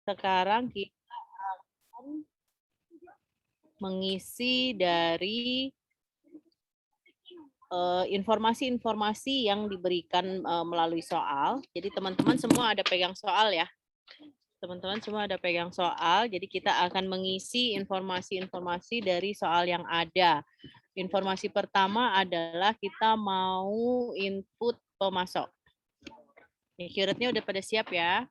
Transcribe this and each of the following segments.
sekarang kita akan mengisi dari informasi-informasi yang diberikan melalui soal. Jadi teman-teman semua ada pegang soal ya. Teman-teman semua ada pegang soal. Jadi kita akan mengisi informasi-informasi dari soal yang ada. Informasi pertama adalah kita mau input pemasok. Accurate-nya udah pada siap ya?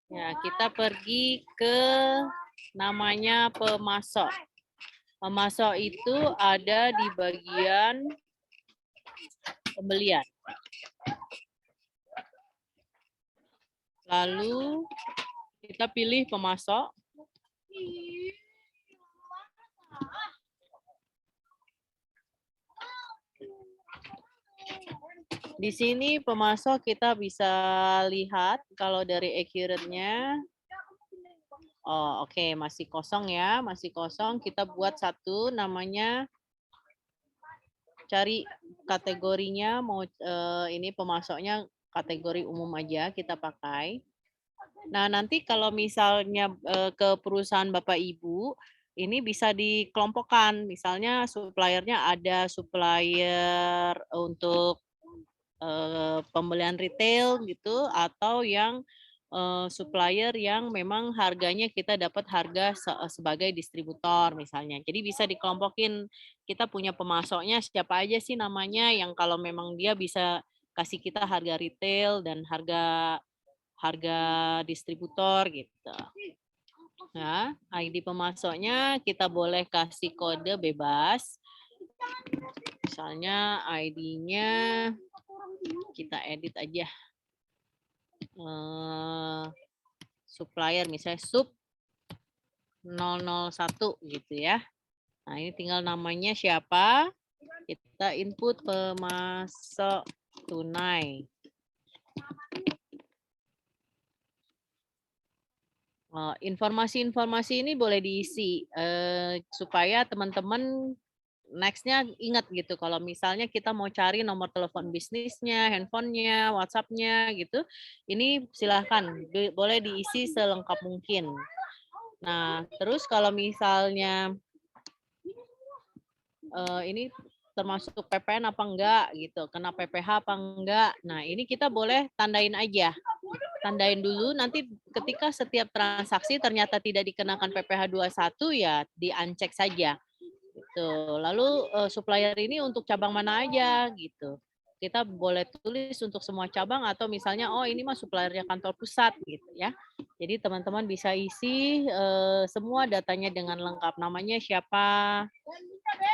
Ya, kita pergi ke namanya pemasok. Pemasok itu ada di bagian pembelian. Lalu kita pilih pemasok. Di sini pemasok kita bisa lihat kalau dari accurate-nya. Oh, oke, masih kosong ya, masih kosong. Kita buat satu namanya, cari kategorinya, mau ini pemasoknya kategori umum aja kita pakai. Nah, nanti kalau misalnya ke perusahaan Bapak Ibu, ini bisa dikelompokkan. Misalnya suppliernya ada supplier untuk pembelian retail gitu, atau yang supplier yang memang harganya kita dapat harga sebagai distributor misalnya. Jadi bisa dikelompokin, kita punya pemasoknya siapa aja sih namanya yang kalau memang dia bisa kasih kita harga retail dan harga distributor gitu. Nah, ID pemasoknya kita boleh kasih kode bebas. Misalnya ID-nya kita edit aja. Supplier misalnya sub 001 gitu ya. Nah, ini tinggal namanya siapa. Kita input pemasok tunai. Informasi-informasi ini boleh diisi supaya teman-teman next-nya ingat gitu. Kalau misalnya kita mau cari nomor telepon bisnisnya, handphonenya, WhatsApp-nya gitu, ini silahkan boleh diisi selengkap mungkin. Nah, terus kalau misalnya ini termasuk PPN apa enggak gitu, kena PPH apa enggak. Nah, ini kita boleh tandain aja. Tandain dulu, nanti ketika setiap transaksi ternyata tidak dikenakan PPH 21 ya di-uncheck saja. Gitu. Lalu supplier ini untuk cabang mana aja gitu. Kita boleh tulis untuk semua cabang atau misalnya oh ini mah suppliernya kantor pusat gitu ya. Jadi teman-teman bisa isi semua datanya dengan lengkap, namanya siapa.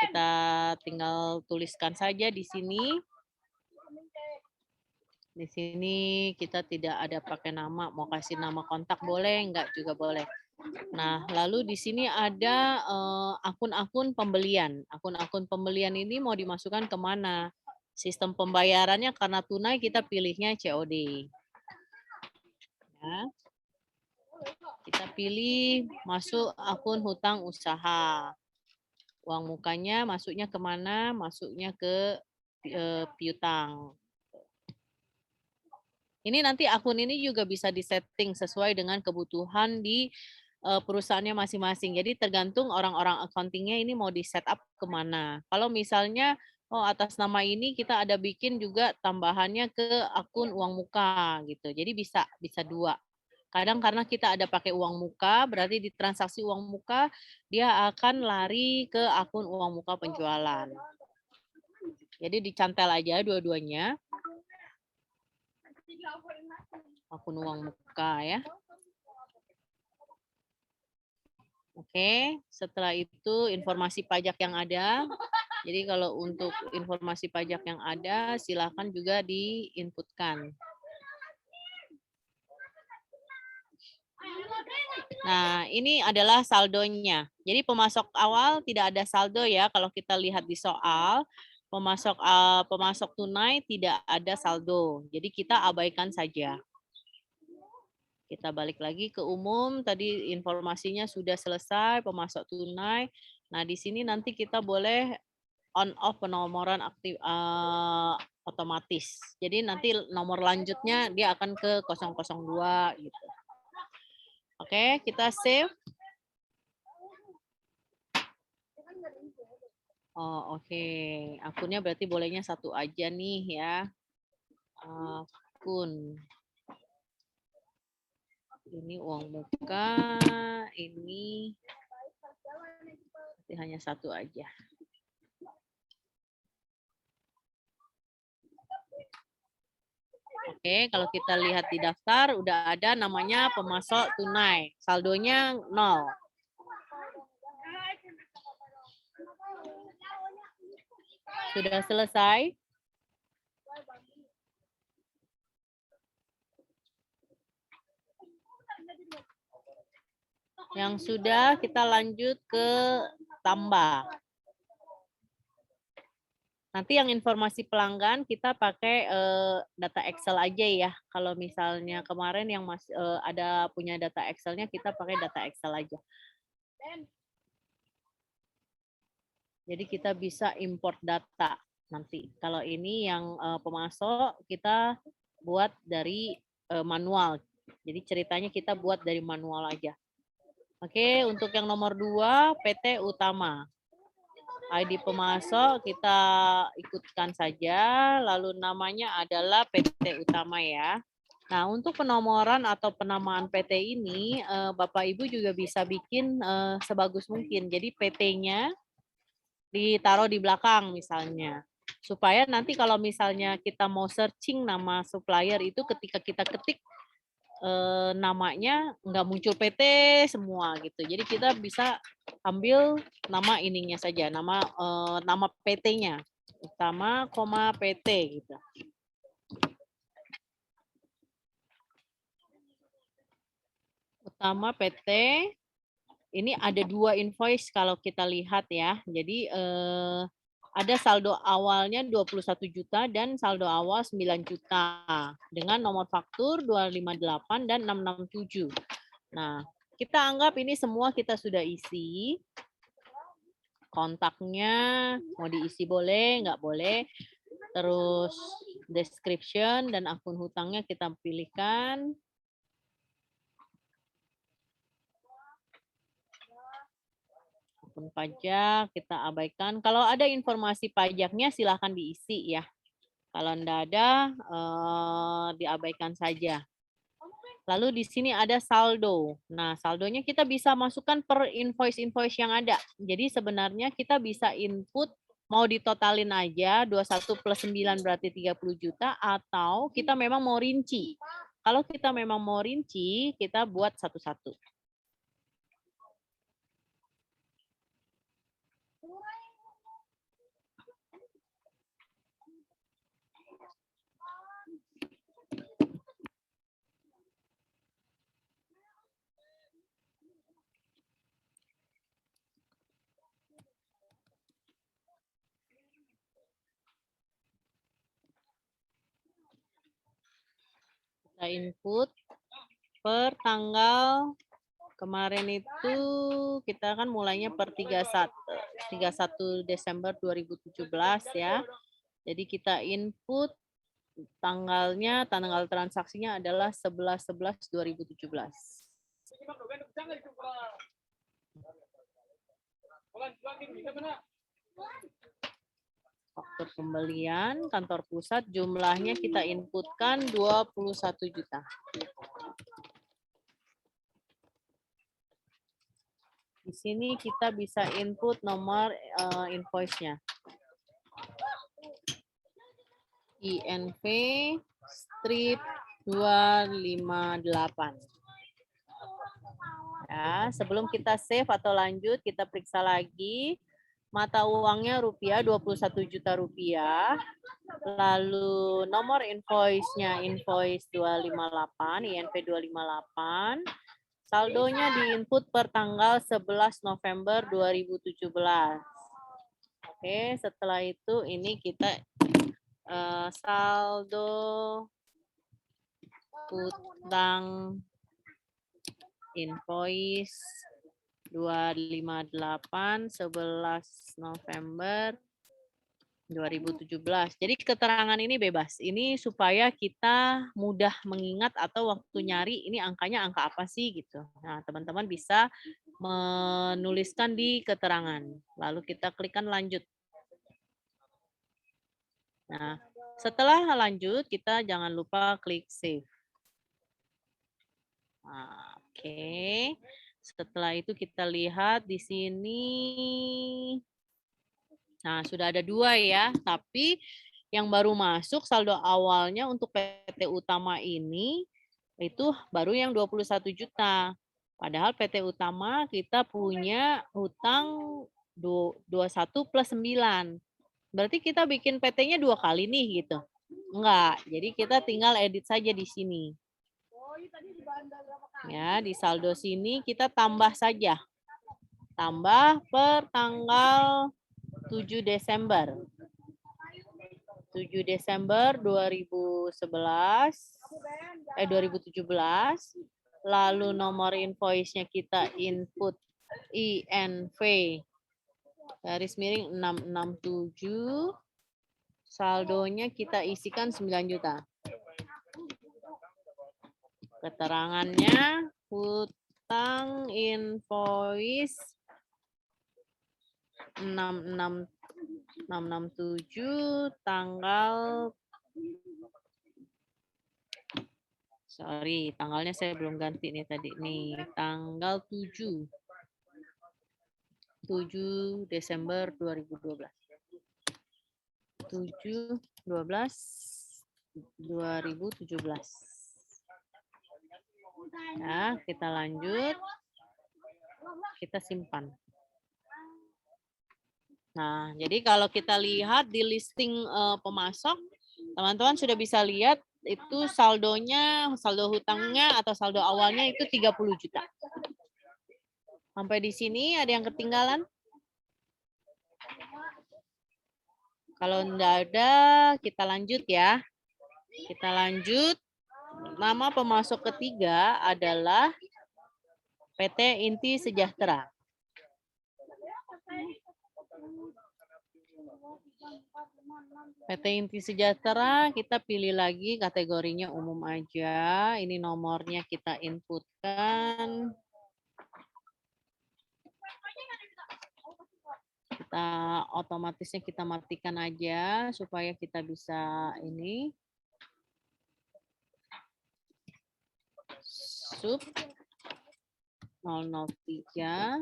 Kita tinggal tuliskan saja di sini. Di sini kita tidak ada pakai nama, mau kasih nama kontak boleh, enggak juga boleh. Nah, lalu di sini ada akun-akun pembelian. Akun-akun pembelian ini mau dimasukkan kemana? Sistem pembayarannya karena tunai kita pilihnya COD. Ya. Kita pilih masuk akun hutang usaha. Uang mukanya masuknya kemana? Masuknya ke piutang. Ini nanti akun ini juga bisa disetting sesuai dengan kebutuhan di perusahaannya masing-masing. Jadi tergantung orang-orang accounting-nya ini mau di setup kemana. Kalau misalnya oh atas nama ini kita ada bikin juga tambahannya ke akun uang muka gitu. Jadi bisa dua. Kadang karena kita ada pakai uang muka, berarti di transaksi uang muka dia akan lari ke akun uang muka penjualan. Jadi dicantel aja dua-duanya. Akun uang muka ya. Oke, setelah itu informasi pajak yang ada. Jadi kalau untuk informasi pajak yang ada, silakan juga diinputkan. Nah, ini adalah saldonya. Jadi pemasok awal tidak ada saldo ya. Kalau kita lihat di soal, pemasok tunai tidak ada saldo. Jadi kita abaikan saja. Kita balik lagi ke umum, tadi informasinya sudah selesai, pemasok tunai. Nah, di sini nanti kita boleh on off penomoran aktif otomatis. Jadi nanti nomor lanjutnya dia akan ke 002 gitu. Oke, kita save. Oh, oke. Akunnya berarti bolehnya satu aja nih ya. Akun. Ini uang muka, ini hanya satu aja. Oke, kalau kita lihat di daftar udah ada namanya pemasok tunai. Saldonya 0. Sudah selesai? Yang sudah, kita lanjut ke tambah. Nanti yang informasi pelanggan kita pakai data Excel aja ya. Kalau misalnya kemarin yang masih ada punya data Excel-nya, kita pakai data Excel aja. Jadi kita bisa import data nanti. Kalau ini yang pemasok kita buat dari manual. Jadi ceritanya kita buat dari manual aja. Oke, untuk yang nomor 2, PT Utama. ID pemasok kita ikutkan saja, lalu namanya adalah PT Utama ya. Nah, untuk penomoran atau penamaan PT ini, Bapak Ibu juga bisa bikin sebagus mungkin. Jadi PT-nya ditaruh di belakang misalnya. Supaya nanti kalau misalnya kita mau searching nama supplier itu ketika kita ketik namanya nggak muncul PT semua gitu. Jadi kita bisa ambil nama ininya saja, nama PT-nya. Utama, PT gitu. Utama PT. Ini ada 2 invoice kalau kita lihat ya. Jadi ada saldo awalnya 21 juta dan saldo awal 9 juta dengan nomor faktur 258 dan 667. Nah, kita anggap ini semua kita sudah isi. Kontaknya mau diisi boleh, nggak boleh. Terus description dan akun hutangnya kita pilihkan. Akun pajak kita abaikan. Kalau ada informasi pajaknya silahkan diisi ya. Kalau enggak ada, diabaikan saja. Lalu di sini ada saldo. Nah, saldonya kita bisa masukkan per invoice-invoice yang ada. Jadi sebenarnya kita bisa input mau ditotalin aja 21 plus 9 berarti 30 juta atau kita memang mau rinci. Kalau kita memang mau rinci, kita buat satu-satu. Kita input per tanggal kemarin itu kita kan mulainya per 31 Desember 2017 ya. Jadi kita input tanggalnya, tanggal transaksinya adalah 11/11/2017. Faktur pembelian kantor pusat jumlahnya kita inputkan 21 juta. Di sini kita bisa input nomor invoice-nya. INV strip 258. Ya, sebelum kita save atau lanjut, kita periksa lagi. Mata uangnya rupiah 21 juta rupiah. Lalu nomor invoice-nya invoice 258, INV 258. Saldonya diinput per tanggal 11 November 2017. Oke, setelah itu ini kita saldo hutang invoice 258 11 November 2017. Jadi keterangan ini bebas. Ini supaya kita mudah mengingat atau waktu nyari ini angkanya angka apa sih gitu. Nah, teman-teman bisa menuliskan di keterangan. Lalu kita klikkan lanjut. Nah, setelah lanjut kita jangan lupa klik save. Nah, oke. Setelah itu kita lihat di sini. Nah, sudah ada 2 ya, tapi yang baru masuk saldo awalnya untuk PT Utama ini itu baru yang 21 juta. Padahal PT Utama kita punya hutang 21 plus 9. Berarti kita bikin PT-nya 2 kali nih gitu. Enggak, jadi kita tinggal edit saja di sini. Ya, di saldo sini kita tambah saja. Tambah per tanggal 7 Desember. 7 Desember 2017. Lalu nomor invoice-nya kita input INV garis miring 667. Saldonya kita isikan 9 juta. Keterangannya hutang invoice 667 tanggal tanggalnya saya belum ganti nih tadi nih, tanggal 7 Desember 2012. 7/12/2017. Ya, kita lanjut. Kita simpan. Nah, jadi kalau kita lihat di listing pemasok, teman-teman sudah bisa lihat itu saldonya, saldo hutangnya atau saldo awalnya itu 30 juta. Sampai di sini ada yang ketinggalan? Kalau enggak ada, kita lanjut ya. Kita lanjut. Nama pemasok ketiga adalah PT Inti Sejahtera. PT Inti Sejahtera, kita pilih lagi kategorinya umum aja. Ini nomornya kita inputkan. Kita otomatisnya kita matikan aja supaya kita bisa ini. Sub 003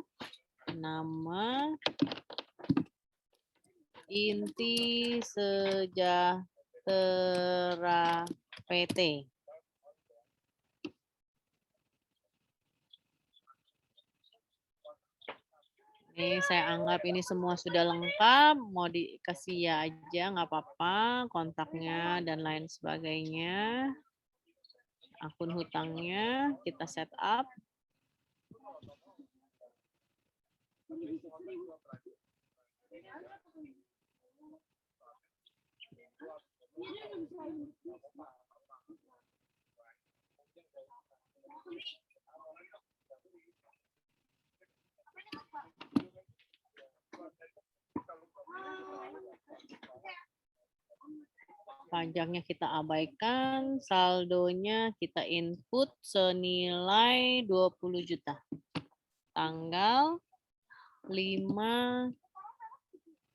nama Inti Sejahtera PT. Ini saya anggap ini semua sudah lengkap, mau dikasih ya aja nggak apa-apa, kontaknya dan lain sebagainya. Akun hutangnya kita set up. Pajaknya kita abaikan, saldonya kita input senilai 20 juta. Tanggal 5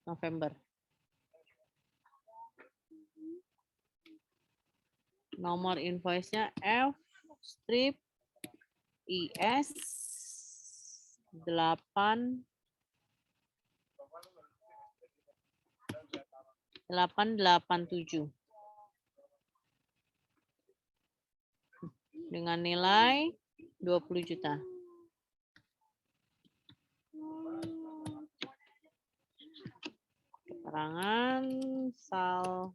November. Nomor invoice-nya F strip IS 887 dengan nilai 20 juta. Keterangan saldo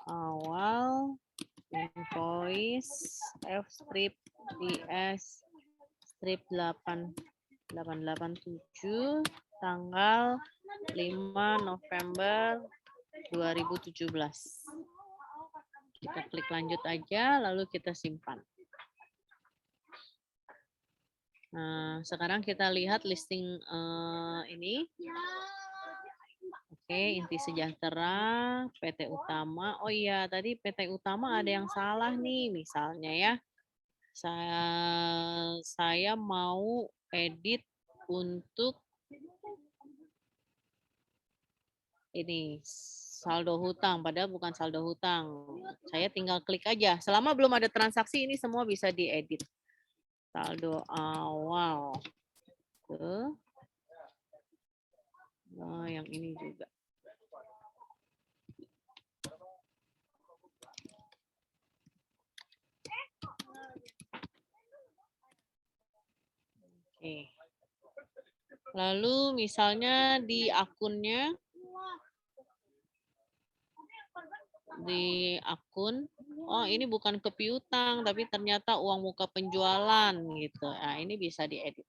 awal invoice F strip IS strip 8887 tanggal 5 November 2017. Kita klik lanjut aja lalu kita simpan. Nah, sekarang kita lihat listing ini. Oke, Inti Sejahtera, PT Utama. Oh iya, tadi PT Utama ada yang salah nih, misalnya ya. Saya mau edit untuk ini saldo hutang, padahal bukan saldo hutang. Saya tinggal klik aja. Selama belum ada transaksi ini semua bisa diedit. Saldo awal. Tuh. Nah, yang ini juga. Oke. Lalu misalnya di akunnya, di akun, oh ini bukan ke piutang, tapi ternyata uang muka penjualan gitu. Nah ini bisa diedit.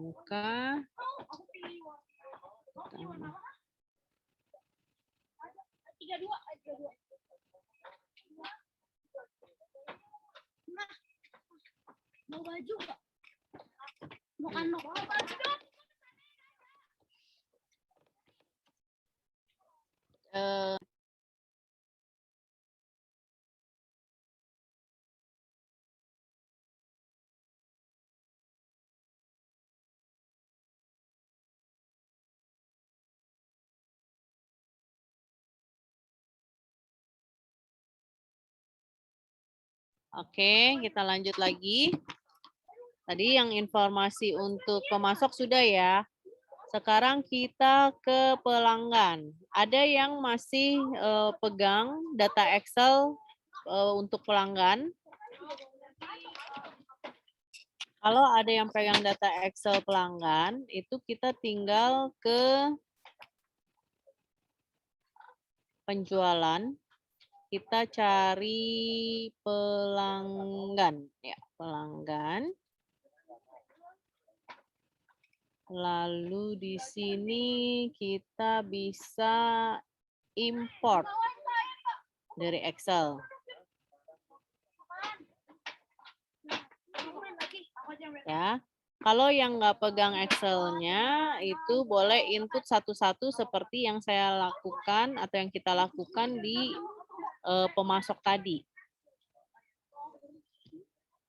Muka mau baju nggak? Bukan mau baju. Oke, kita lanjut lagi. Tadi yang informasi untuk pemasok sudah ya. Sekarang kita ke pelanggan. Ada yang masih pegang data Excel untuk pelanggan. Kalau ada yang pegang data Excel pelanggan, itu kita tinggal ke penjualan. Kita cari pelanggan, ya pelanggan. Lalu di sini kita bisa import dari Excel. Ya, kalau yang nggak pegang Excel-nya itu boleh input satu-satu seperti yang saya lakukan atau yang kita lakukan di pemasok tadi.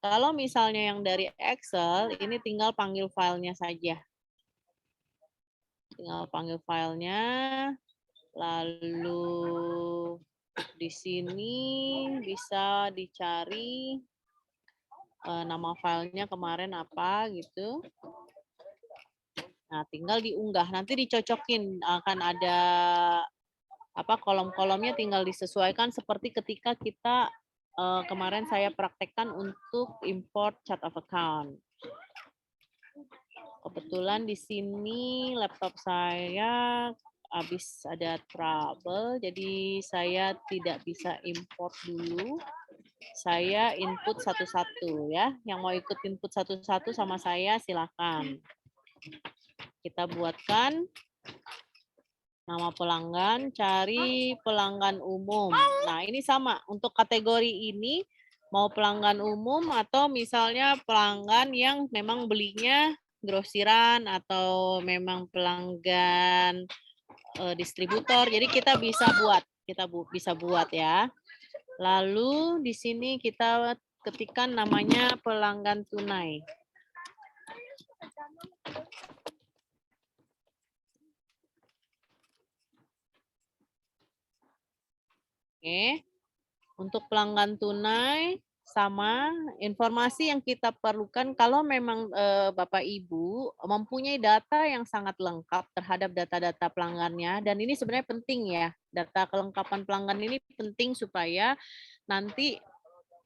Kalau misalnya yang dari Excel, ini tinggal panggil filenya saja. Tinggal panggil filenya, lalu di sini bisa dicari nama filenya kemarin apa gitu. Nah, tinggal diunggah. Nanti dicocokin, akan ada apa kolom-kolomnya tinggal disesuaikan seperti ketika kita kemarin saya praktekkan untuk import chart of account. Kebetulan di sini laptop saya habis ada trouble, jadi saya tidak bisa import dulu. Saya input satu-satu ya. Yang mau ikut input satu-satu sama saya silakan. Kita buatkan nama pelanggan, cari pelanggan umum. Nah, ini sama untuk kategori ini mau pelanggan umum atau misalnya pelanggan yang memang belinya grosiran atau memang pelanggan distributor. Jadi kita bisa buat ya. Lalu di sini kita ketikkan namanya pelanggan tunai. Oke. Untuk pelanggan tunai sama informasi yang kita perlukan kalau memang Bapak Ibu mempunyai data yang sangat lengkap terhadap data-data pelanggannya, dan ini sebenarnya penting ya, data kelengkapan pelanggan ini penting supaya nanti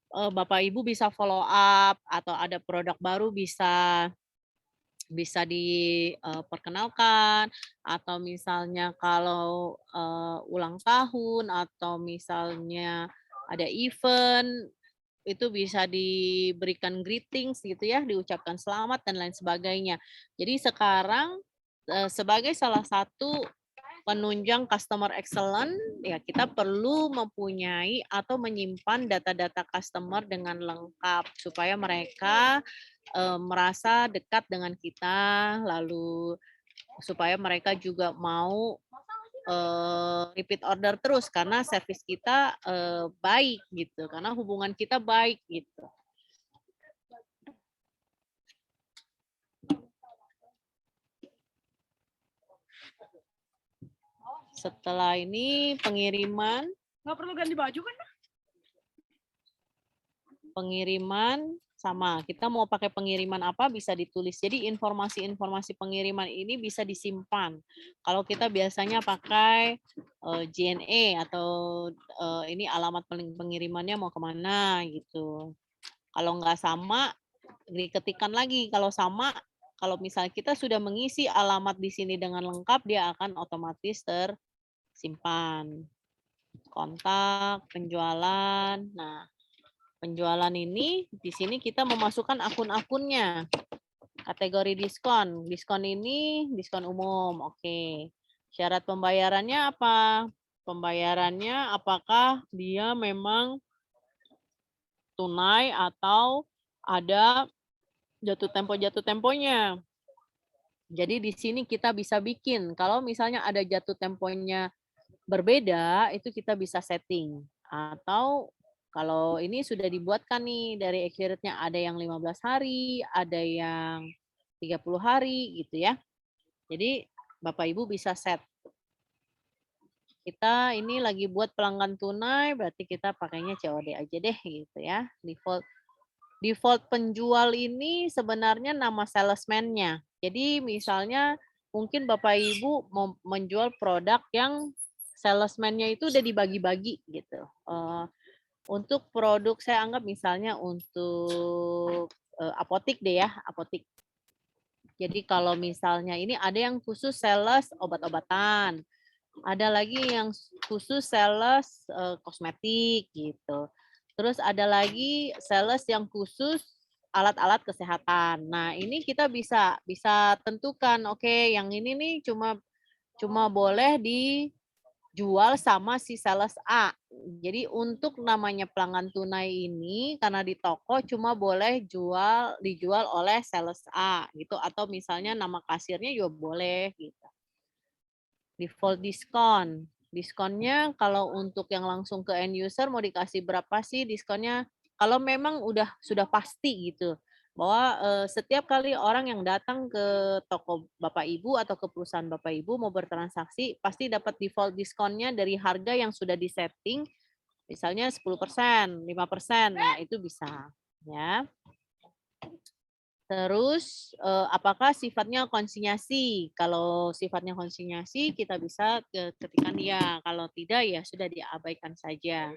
Bapak Ibu bisa follow up atau ada produk baru bisa diperkenalkan, atau misalnya kalau ulang tahun atau misalnya ada event itu bisa diberikan greetings gitu ya, diucapkan selamat dan lain sebagainya. Jadi sekarang sebagai salah satu penunjang customer excellent, ya kita perlu mempunyai atau menyimpan data-data customer dengan lengkap supaya mereka merasa dekat dengan kita, lalu supaya mereka juga mau repeat order terus karena servis kita baik gitu, karena hubungan kita baik gitu. Setelah ini pengiriman. Nggak perlu ganti baju kan? Pengiriman sama, kita mau pakai pengiriman apa bisa ditulis. Jadi informasi-informasi pengiriman ini bisa disimpan. Kalau kita biasanya pakai JNE atau ini alamat pengirimannya mau kemana gitu. Kalau nggak sama, diketikkan lagi. Kalau sama, kalau misalnya kita sudah mengisi alamat di sini dengan lengkap, dia akan otomatis tersimpan. Kontak, penjualan. Nah, penjualan ini di sini kita memasukkan akun-akunnya. Kategori diskon. Diskon ini diskon umum. Oke. Syarat pembayarannya apa? Pembayarannya apakah dia memang tunai atau ada jatuh temponya. Jadi di sini kita bisa bikin. Kalau misalnya ada jatuh temponya berbeda, itu kita bisa setting. Atau kalau ini sudah dibuatkan nih dari expirednya ada yang 15 hari, ada yang 30 hari gitu ya. Jadi Bapak Ibu bisa set. Kita ini lagi buat pelanggan tunai, berarti kita pakainya COD aja deh gitu ya. Default penjual ini sebenarnya nama salesman-nya. Jadi misalnya mungkin Bapak Ibu mau menjual produk yang salesman-nya itu udah dibagi-bagi gitu. Untuk produk saya anggap misalnya untuk apotik deh ya, apotik. Jadi kalau misalnya ini ada yang khusus sales obat-obatan, ada lagi yang khusus sales kosmetik gitu. Terus ada lagi sales yang khusus alat-alat kesehatan. Nah, ini kita bisa tentukan, oke, yang ini nih cuma boleh dijual sama si sales A. Jadi untuk namanya pelanggan tunai ini karena di toko cuma boleh dijual oleh sales A gitu, atau misalnya nama kasirnya juga boleh gitu. Default diskon. Diskonnya kalau untuk yang langsung ke end user mau dikasih berapa sih diskonnya? Kalau memang sudah pasti gitu bahwa setiap kali orang yang datang ke toko Bapak Ibu atau ke perusahaan Bapak Ibu mau bertransaksi pasti dapat default diskonnya dari harga yang sudah disetting, misalnya 10%, 5%, nah itu bisa ya. Terus apakah sifatnya konsinyasi? Kalau sifatnya konsinyasi kita bisa ketikkan iya, kalau tidak ya sudah diabaikan saja.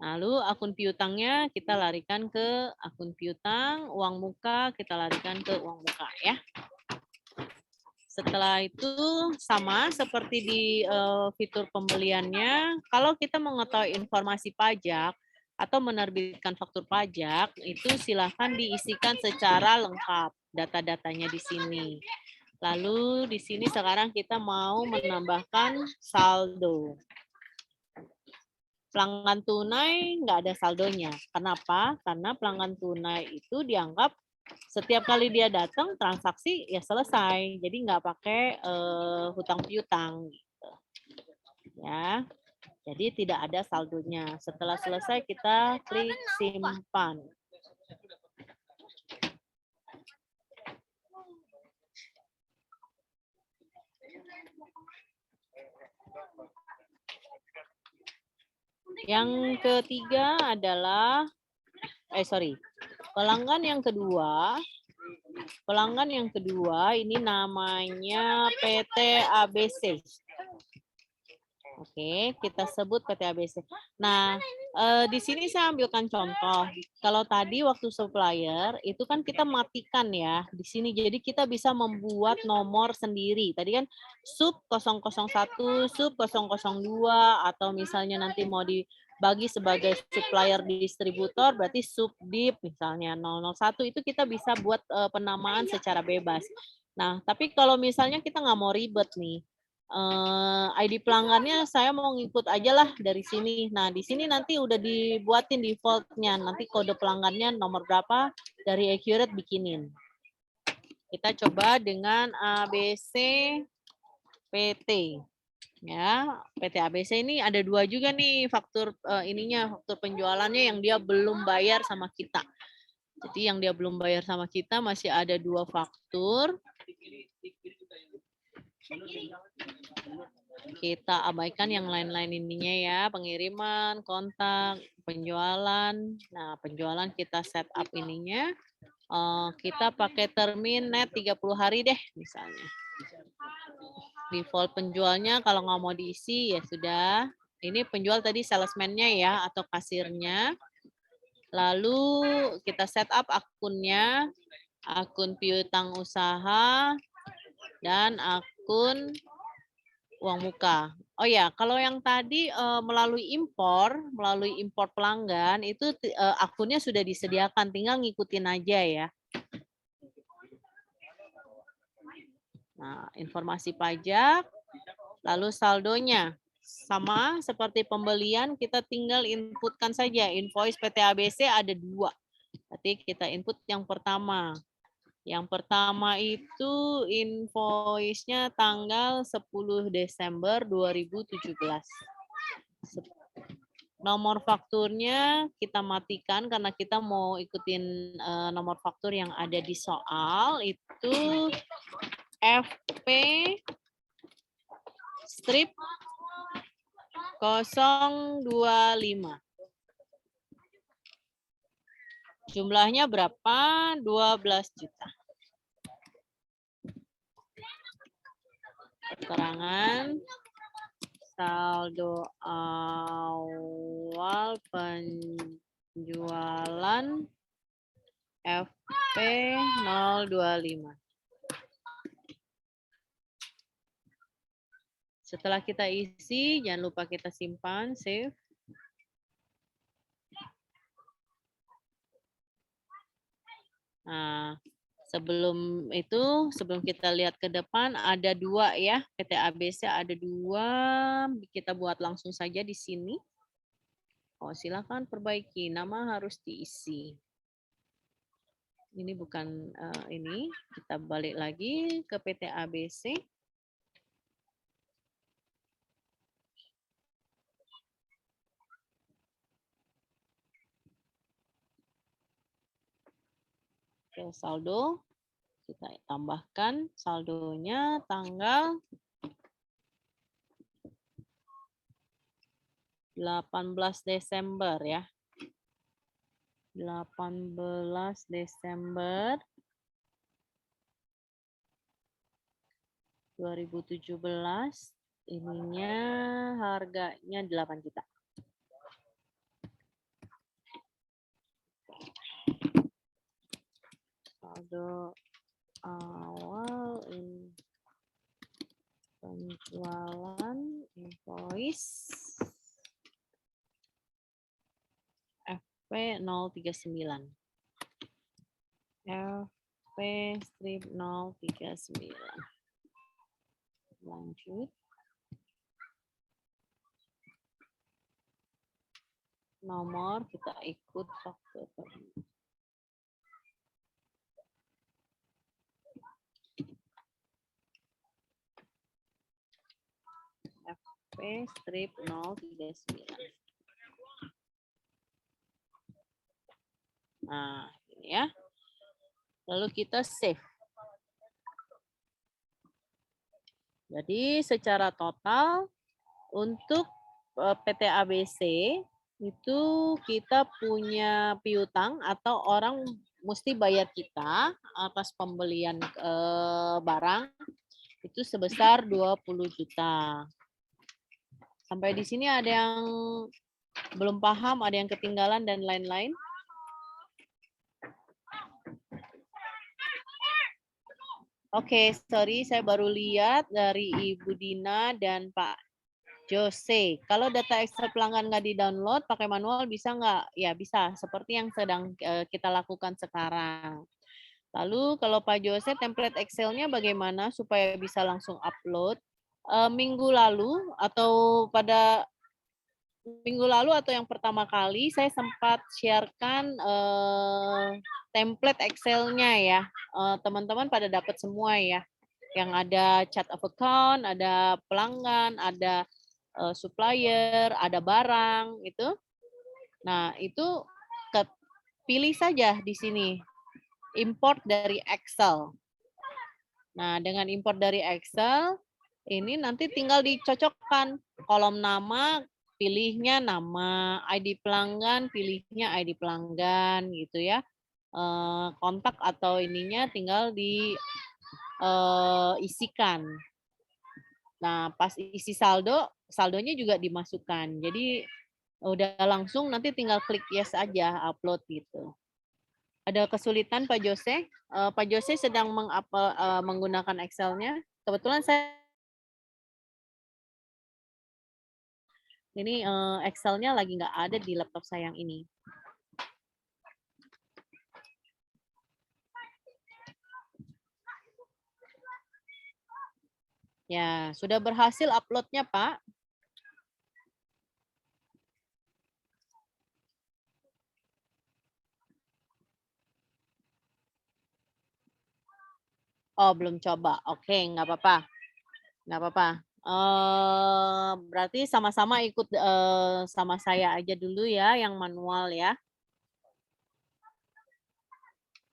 Lalu akun piutangnya kita larikan ke akun piutang, uang muka kita larikan ke uang muka ya. Setelah itu sama seperti di fitur pembeliannya, kalau kita mengetahui informasi pajak atau menerbitkan faktur pajak, itu silakan diisikan secara lengkap data-datanya di sini. Lalu di sini sekarang kita mau menambahkan saldo. Pelanggan tunai nggak ada saldonya. Kenapa? Karena pelanggan tunai itu dianggap setiap kali dia datang transaksi ya selesai. Jadi nggak pakai hutang piutang gitu. Ya. Jadi tidak ada saldonya. Setelah selesai kita klik simpan. Yang ketiga adalah pelanggan yang kedua. Pelanggan yang kedua ini namanya PT ABC. Oke, kita sebut PT ABC. Nah, di sini saya ambilkan contoh. Kalau tadi waktu supplier, itu kan kita matikan ya di sini. Jadi kita bisa membuat nomor sendiri. Tadi kan sub 001, sub 002, atau misalnya nanti mau bagi sebagai supplier distributor, berarti subdip misalnya 001 itu kita bisa buat penamaan secara bebas. Nah, tapi kalau misalnya kita nggak mau ribet nih, ID pelanggannya saya mau ngikut aja lah dari sini. Nah, di sini nanti udah dibuatin defaultnya. Nanti kode pelanggannya nomor berapa dari Accurate bikinin. Kita coba dengan ABC PT. Ya, PT ABC ini ada 2 juga nih faktur faktur penjualannya yang dia belum bayar sama kita. Jadi yang dia belum bayar sama kita masih ada 2 faktur. Kita abaikan yang lain-lain ininya ya, pengiriman, kontak, penjualan. Nah, penjualan kita set up ininya. Kita pakai termin net 30 hari deh misalnya. Default penjualnya kalau nggak mau diisi ya sudah. Ini penjual tadi salesman-nya ya atau kasirnya. Lalu kita set up akunnya, akun piutang usaha, dan akun uang muka. Oh ya, kalau yang tadi melalui impor pelanggan itu akunnya sudah disediakan, tinggal ngikutin aja ya. Nah, informasi pajak, lalu saldonya. Sama seperti pembelian, kita tinggal inputkan saja. Invoice PT ABC ada 2. Berarti kita input yang pertama. Yang pertama itu invoice-nya tanggal 10 Desember 2017. Nomor fakturnya kita matikan karena kita mau ikutin nomor faktur yang ada di soal. Itu FP strip 025. Jumlahnya berapa? 12 juta. Keterangan saldo awal penjualan FP 025. Setelah kita isi, jangan lupa kita simpan, save. Nah, sebelum kita lihat ke depan, ada 2 ya, PT ABC ada 2, kita buat langsung saja di sini. Oh, silakan perbaiki, nama harus diisi. Ini bukan ini, kita balik lagi ke PT ABC. Ke saldo, kita tambahkan saldonya tanggal 18 Desember ya. 18 Desember 2017, ininya harganya 8 juta. Saldo awal penjualan invoice FP 039. FP strip 039. Lanjut. Nomor kita ikut faktur. FP strip 039. Nah, ini ya. Lalu kita save. Jadi secara total untuk PT ABC itu kita punya piutang atau orang mesti bayar kita atas pembelian barang itu sebesar 20 juta. Sampai di sini ada yang belum paham, ada yang ketinggalan dan lain-lain? Oke, sorry saya baru lihat dari Ibu Dina dan Pak Jose, kalau data Excel pelanggan nggak di-download, pakai manual bisa nggak? Ya bisa, seperti yang sedang kita lakukan sekarang. Lalu kalau Pak Jose, template Excel-nya bagaimana supaya bisa langsung upload? Minggu lalu atau pada minggu lalu atau yang pertama kali saya sempat sharekan template Excel-nya ya. Teman-teman pada dapat semua ya. Yang ada chart of account, ada pelanggan, ada supplier, ada barang itu. Nah, itu pilih saja di sini import dari Excel. Nah, dengan import dari Excel ini nanti tinggal dicocokkan kolom nama, pilihnya nama, ID pelanggan, pilihnya ID pelanggan gitu ya. Kontak atau ininya tinggal diisikan. Nah, pas isi saldo, saldonya juga dimasukkan. Jadi udah langsung nanti tinggal klik yes aja upload gitu. Ada kesulitan Pak Jose? Pak Jose sedang menggunakan Excel-nya. Kebetulan saya ini Excel-nya lagi nggak ada di laptop saya yang ini. Ya, sudah berhasil upload-nya, Pak. Oh, belum coba. Oke, nggak apa-apa. Nggak apa-apa. Berarti sama-sama ikut sama saya aja dulu ya, yang manual ya.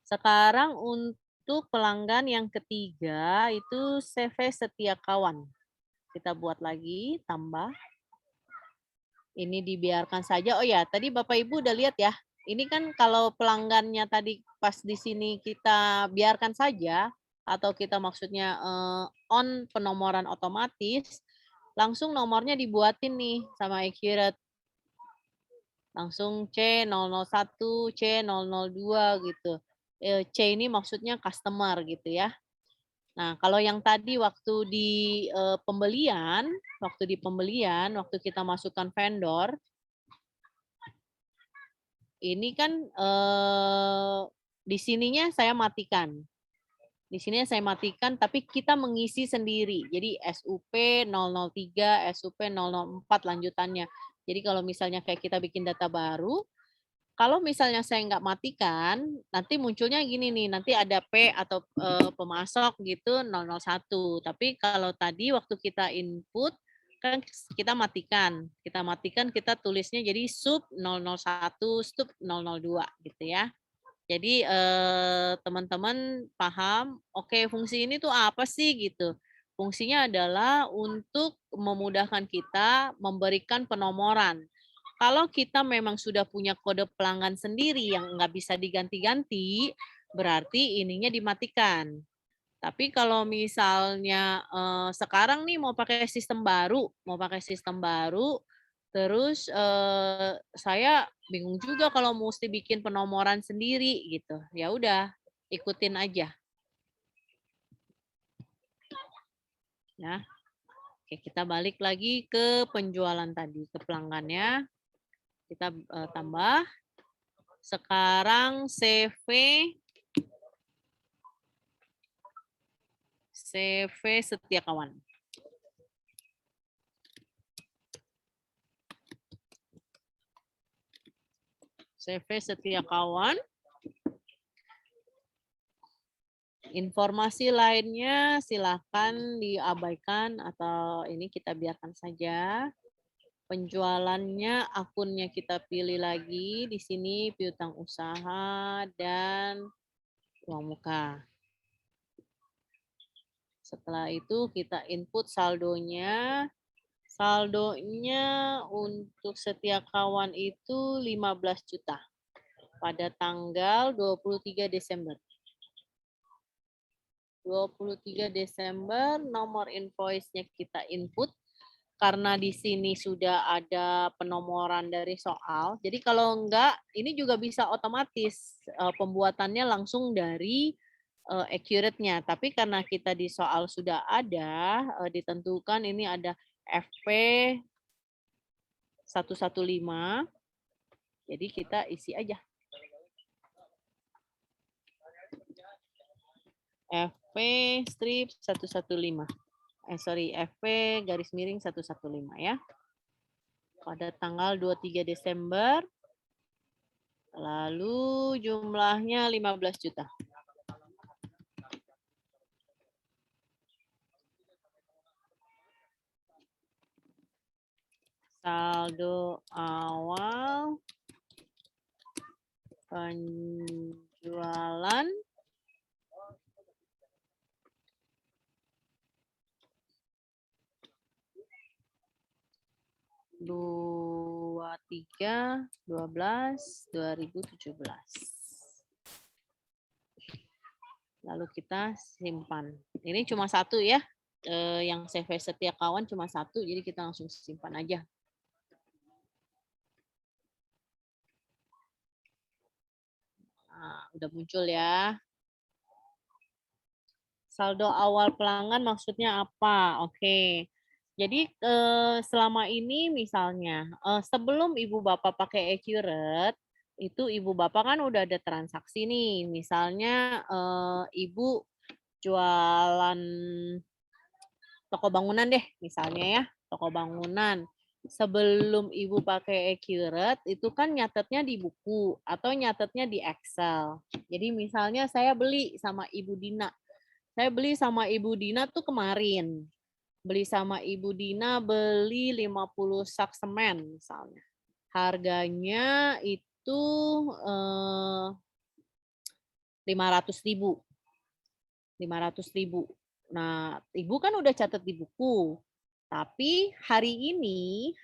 Sekarang untuk pelanggan yang ketiga itu CV setia kawan. Kita buat lagi, tambah. Ini dibiarkan saja. Oh ya, tadi Bapak Ibu udah lihat ya. Ini kan kalau pelanggannya tadi pas di sini kita biarkan saja atau kita maksudnya on penomoran otomatis, langsung nomornya dibuatin nih sama Accurate. Langsung C001, C002 gitu. C ini maksudnya customer gitu ya. Nah, kalau yang tadi waktu di pembelian, waktu kita masukkan vendor, ini kan di sininya saya matikan. Di sini saya matikan, tapi kita mengisi sendiri. Jadi SUP 003, SUP 004 lanjutannya. Jadi kalau misalnya kayak kita bikin data baru, kalau misalnya saya nggak matikan, nanti munculnya gini nih, nanti ada P atau pemasok gitu 001. Tapi kalau tadi waktu kita input, kan kita matikan, kita tulisnya jadi sub 001, sub 002 gitu ya. Jadi teman-teman paham, oke fungsi ini tuh apa sih gitu. Fungsinya adalah untuk memudahkan kita memberikan penomoran. Kalau kita memang sudah punya kode pelanggan sendiri yang nggak bisa diganti-ganti, berarti ininya dimatikan. Tapi kalau misalnya sekarang nih mau pakai sistem baru, terus saya bingung juga kalau mesti bikin penomoran sendiri gitu. Ya udah, ikutin aja ya. Oke, kita balik lagi ke penjualan tadi, ke pelanggannya. Kita tambah. Sekarang CV setia kawan. CV setia kawan. Informasi lainnya silakan diabaikan atau ini kita biarkan saja. Penjualannya, akunnya kita pilih lagi. Di sini piutang usaha dan uang muka. Setelah itu kita input saldonya. Saldonya untuk setiap kawan itu 15 juta pada tanggal 23 Desember. 23 Desember, nomor invoice-nya kita input karena di sini sudah ada penomoran dari soal. Jadi kalau enggak, ini juga bisa otomatis pembuatannya langsung dari accurate-nya. Tapi karena kita di soal sudah ada ditentukan ini ada FP 115. Jadi kita isi aja. FP strip 115. FP garis miring 115 ya. Pada tanggal 23 Desember. Lalu jumlahnya 15 juta. Saldo awal penjualan dua 2017. Lalu kita simpan. Ini cuma satu ya. Yang CV setiap kawan cuma satu, jadi kita langsung simpan aja. Nah, udah muncul ya. Saldo awal pelanggan maksudnya apa? Oke. Jadi selama ini misalnya sebelum Ibu Bapak pakai Accurate, itu Ibu Bapak kan udah ada transaksi nih. Misalnya Ibu jualan toko bangunan deh misalnya ya, toko bangunan. Sebelum Ibu pakai Accurate, itu kan nyatetnya di buku atau nyatetnya di Excel. Jadi misalnya saya beli sama Ibu Dina. Saya beli sama Ibu Dina tuh kemarin. Beli sama Ibu Dina beli 50 sak semen misalnya. Harganya itu 500.000. 500.000. Nah, Ibu kan udah catat di buku. Tapi hari ini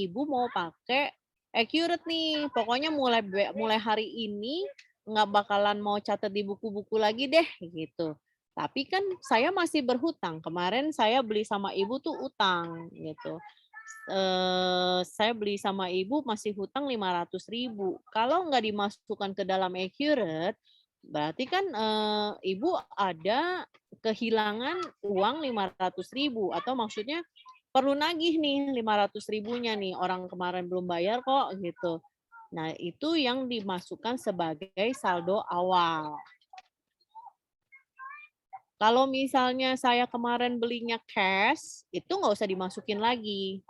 Ibu mau pakai Accurate nih. Pokoknya mulai hari ini nggak bakalan mau catat di buku-buku lagi deh gitu. Tapi kan saya masih berhutang. Kemarin saya beli sama Ibu tuh utang gitu. Saya beli sama Ibu masih hutang 500.000. Kalau nggak dimasukkan ke dalam Accurate, berarti kan Ibu ada kehilangan uang 500.000 atau maksudnya perlu nagih nih 500.000-nya nih, orang kemarin belum bayar kok gitu. Nah, itu yang dimasukkan sebagai saldo awal. Kalau misalnya saya kemarin belinya cash, itu nggak usah dimasukin lagi.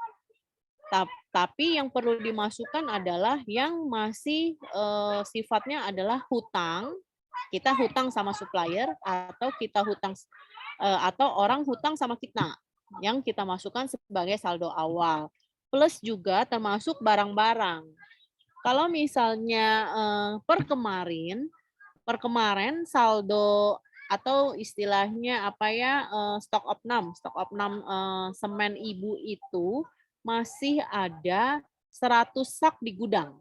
Tapi yang perlu dimasukkan adalah yang masih sifatnya adalah hutang. Kita hutang sama supplier atau kita hutang atau orang hutang sama kita yang kita masukkan sebagai saldo awal. Plus juga termasuk barang-barang. Kalau misalnya per kemarin saldo atau istilahnya apa ya stok opnam semen Ibu itu masih ada 100 sak di gudang.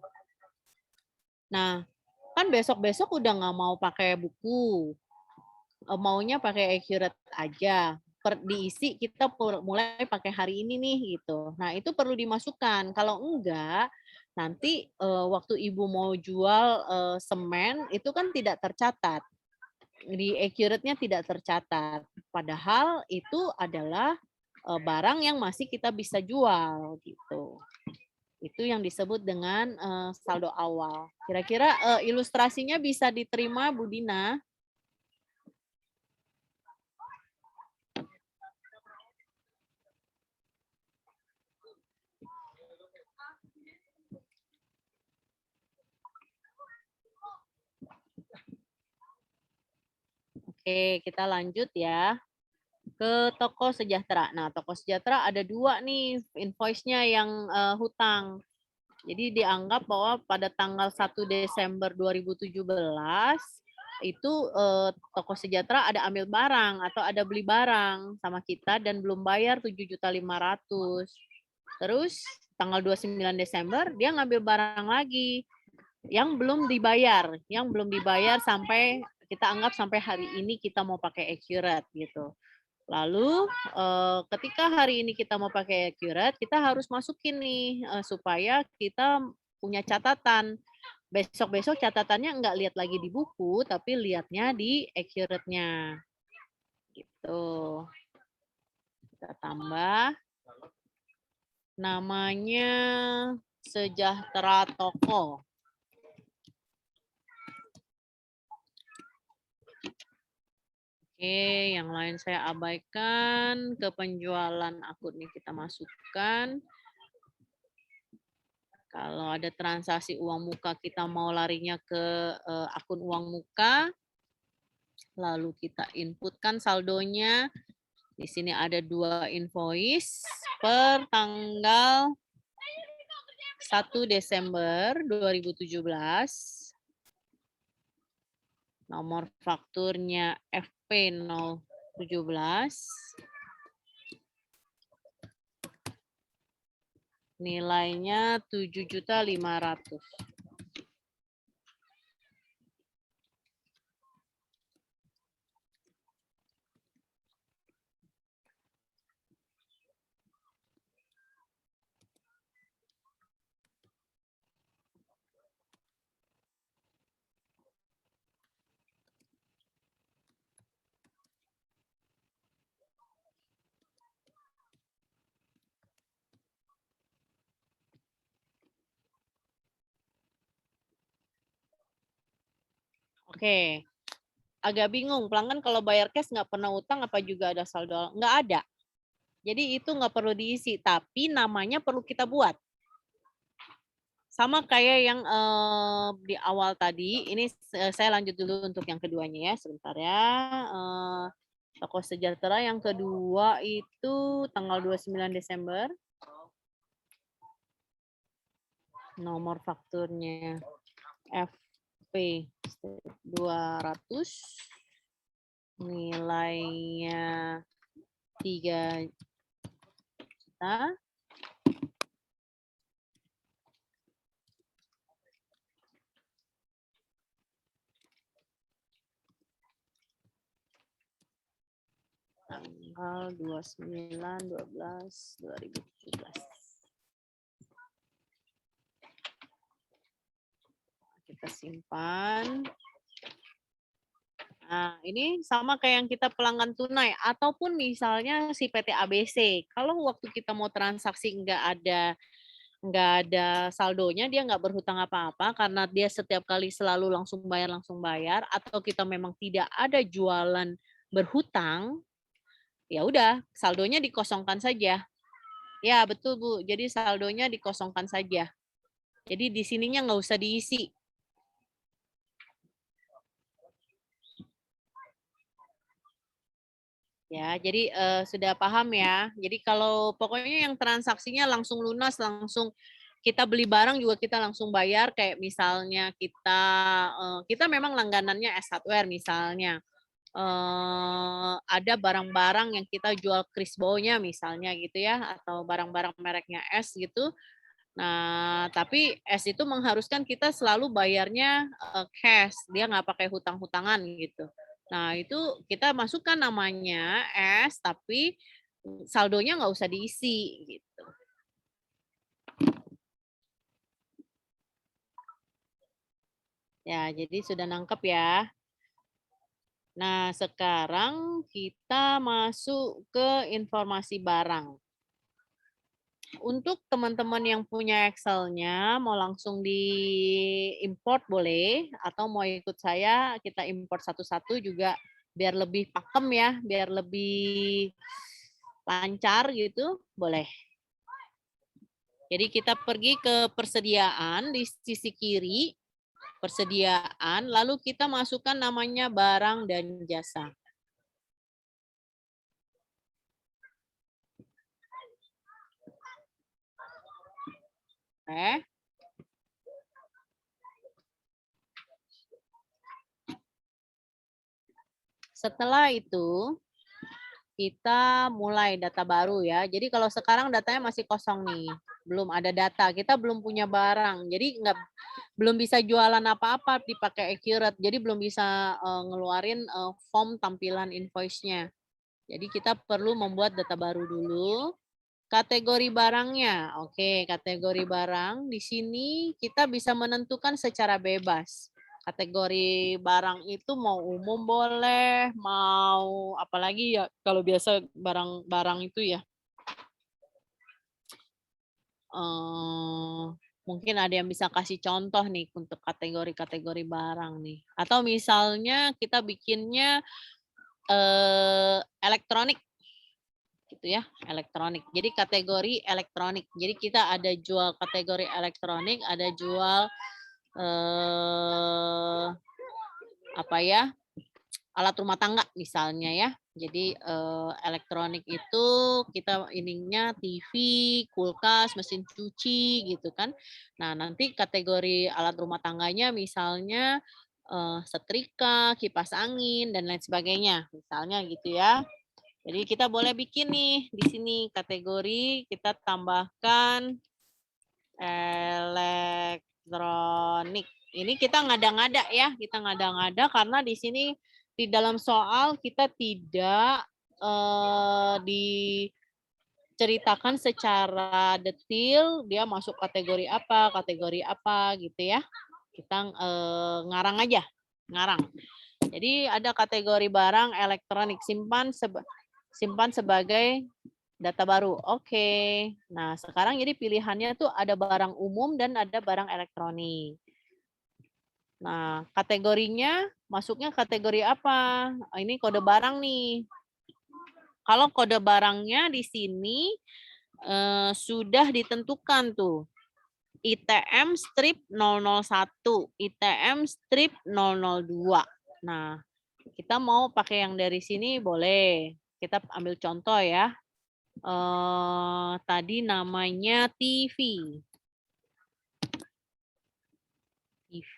Nah, kan besok-besok udah nggak mau pakai buku, maunya pakai Accurate aja. Diisi kita mulai pakai hari ini nih gitu. Nah, itu perlu dimasukkan. Kalau enggak, nanti waktu Ibu mau jual semen itu kan tidak tercatat. Di Accurate-nya tidak tercatat. Padahal itu adalah barang yang masih kita bisa jual gitu. Itu yang disebut dengan saldo awal. Kira-kira ilustrasinya bisa diterima Bu Dina? Oke, kita lanjut ya ke Toko Sejahtera. Nah, Toko Sejahtera ada 2 nih invoice-nya yang hutang. Jadi dianggap bahwa pada tanggal 1 Desember 2017 itu Toko Sejahtera ada ambil barang atau ada beli barang sama kita dan belum bayar 7.500.000. Terus tanggal 29 Desember dia ngambil barang lagi yang belum dibayar sampai kita anggap sampai hari ini kita mau pakai Accurate gitu. Lalu ketika hari ini kita mau pakai Accurate, kita harus masukin nih supaya kita punya catatan. Besok-besok catatannya nggak lihat lagi di buku, tapi lihatnya di Accurate-nya. Gitu. Kita tambah. Namanya Sejahtera Toko. Oke, yang lain saya abaikan. Ke penjualan akun ini kita masukkan. Kalau ada transaksi uang muka, kita mau larinya ke akun uang muka. Lalu kita inputkan saldonya. Di sini ada 2 invoice per tanggal 1 Desember 2017. Nomor fakturnya FP017. Nilainya 7.500.000. Oke, agak bingung. Pelanggan kalau bayar cash nggak pernah utang apa juga ada saldo? Nggak ada. Jadi itu nggak perlu diisi, tapi namanya perlu kita buat. Sama kayak yang di awal tadi, ini saya lanjut dulu untuk yang keduanya ya, sebentar ya. Toko Sejahtera yang kedua itu tanggal 29 Desember. Nomor fakturnya FP200. Nilainya 3 juta. Tanggal 29/12/2017. Kita simpan. Nah, ini sama kayak yang kita pelanggan tunai ataupun misalnya si PT ABC. Kalau waktu kita mau transaksi nggak ada saldonya, dia nggak berhutang apa-apa karena dia setiap kali selalu langsung bayar, atau kita memang tidak ada jualan berhutang, ya udah saldonya dikosongkan saja. Ya betul Bu, jadi saldonya dikosongkan saja. Jadi di sininya nggak usah diisi. Ya, jadi sudah paham ya. Jadi kalau pokoknya yang transaksinya langsung lunas, langsung kita beli barang juga kita langsung bayar. Kayak misalnya kita memang langganannya S Hardware misalnya. Ada barang-barang yang kita jual Crisbo-nya misalnya gitu ya, atau barang-barang mereknya S gitu. Nah, tapi S itu mengharuskan kita selalu bayarnya cash, dia nggak pakai hutang-hutangan gitu. Nah, itu kita masukkan namanya S, tapi saldonya nggak usah diisi gitu. Ya, jadi sudah nangkep ya. Nah, sekarang kita masuk ke informasi barang. Untuk teman-teman yang punya Excel-nya, mau langsung di-import boleh, atau mau ikut saya, kita import satu-satu juga biar lebih pakem ya, biar lebih lancar gitu, boleh. Jadi kita pergi ke persediaan di sisi kiri, persediaan, lalu kita masukkan namanya barang dan jasa. Oke. Setelah itu, kita mulai data baru ya. Jadi kalau sekarang datanya masih kosong nih, belum ada data, kita belum punya barang. Jadi belum bisa jualan apa-apa dipakai Accurate. Jadi belum bisa ngeluarin form tampilan invoice-nya. Jadi kita perlu membuat data baru dulu. Kategori barangnya. Oke, kategori barang di sini kita bisa menentukan secara bebas. Kategori barang itu mau umum boleh, mau apalagi ya kalau biasa barang-barang itu ya. mungkin ada yang bisa kasih contoh nih untuk kategori-kategori barang nih. Atau misalnya kita bikinnya elektronik gitu ya, elektronik. Jadi kategori elektronik. Jadi kita ada jual kategori elektronik, ada jual apa ya? Alat rumah tangga misalnya ya. Jadi elektronik itu kita ininya TV, kulkas, mesin cuci gitu kan. Nah, nanti kategori alat rumah tangganya misalnya setrika, kipas angin dan lain sebagainya. Misalnya gitu ya. Jadi kita boleh bikin nih di sini kategori kita tambahkan elektronik. Ini kita ngada-ngada ya, kita ngada-ngada karena di sini di dalam soal kita tidak diceritakan secara detail dia masuk kategori apa gitu ya. Kita ngarang aja, ngarang. Jadi ada kategori barang elektronik simpan sebagai data baru. Oke. Nah, sekarang jadi pilihannya tuh ada barang umum dan ada barang elektronik. Nah, kategorinya masuknya kategori apa? Ini kode barang nih. Kalau kode barangnya di sini sudah ditentukan tuh. ITM strip 001, ITM strip 002. Nah, kita mau pakai yang dari sini boleh. Kita ambil contoh ya. Tadi namanya TV. TV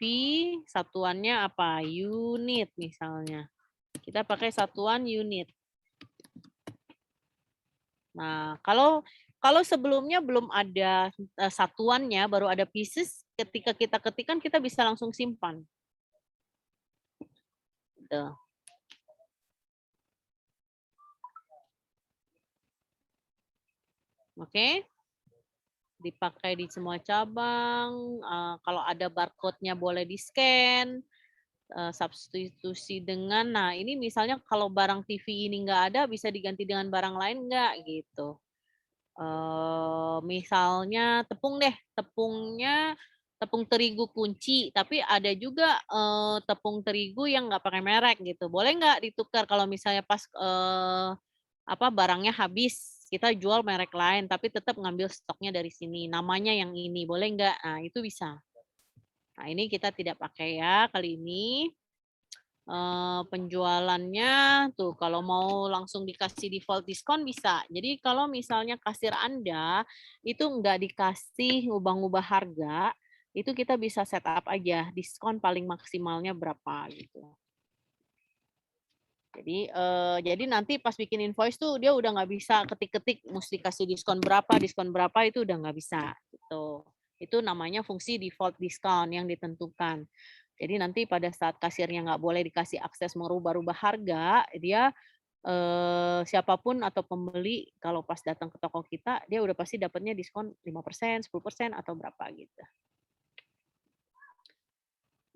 satuannya apa? Unit misalnya. Kita pakai satuan unit. Nah, kalau sebelumnya belum ada satuannya, baru ada pieces, ketika kita ketikkan kita bisa langsung simpan. Gitu. Oke. Dipakai di semua cabang. Kalau ada barcode-nya boleh di-scan. Substitusi dengan, nah ini misalnya kalau barang TV ini nggak ada, bisa diganti dengan barang lain nggak gitu. Misalnya tepung deh, tepung terigu kunci, tapi ada juga tepung terigu yang nggak pakai merek gitu. Boleh nggak ditukar kalau misalnya pas barangnya habis, kita jual merek lain, tapi tetap ngambil stoknya dari sini, namanya yang ini, boleh nggak? Nah itu bisa. Nah ini kita tidak pakai ya kali ini. Penjualannya tuh kalau mau langsung dikasih default diskon bisa. Jadi kalau misalnya kasir Anda itu nggak dikasih ngubah-ngubah harga, itu kita bisa setup aja diskon paling maksimalnya berapa gitu. Jadi nanti pas bikin invoice tuh dia udah nggak bisa ketik-ketik mesti kasih diskon berapa itu udah nggak bisa gitu. Itu namanya fungsi default discount yang ditentukan. Jadi nanti pada saat kasirnya nggak boleh dikasih akses merubah-rubah harga, dia siapapun atau pembeli kalau pas datang ke toko kita, dia udah pasti dapatnya diskon 5%, 10% atau berapa gitu.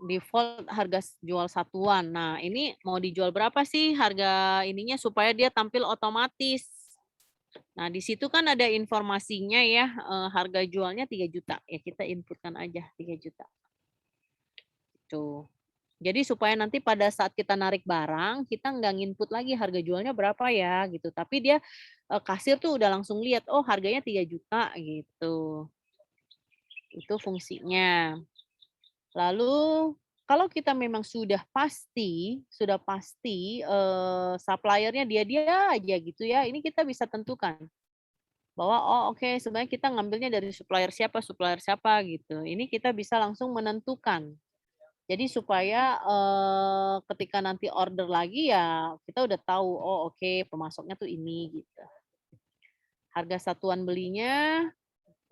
Default harga jual satuan. Nah, ini mau dijual berapa sih harga ininya supaya dia tampil otomatis. Nah, di situ kan ada informasinya ya, harga jualnya 3 juta. Ya kita inputkan aja 3 juta. Tuh. Jadi supaya nanti pada saat kita narik barang, kita nggak nginput lagi harga jualnya berapa ya gitu. Tapi dia kasir tuh udah langsung lihat, oh harganya 3 juta gitu. Itu fungsinya. Lalu kalau kita memang sudah pasti suppliernya dia aja gitu ya, ini kita bisa tentukan bahwa oh oke sebenarnya kita ngambilnya dari supplier siapa gitu. Ini kita bisa langsung menentukan. Jadi supaya ketika nanti order lagi ya kita udah tahu oh oke pemasoknya tuh ini gitu. Harga satuan belinya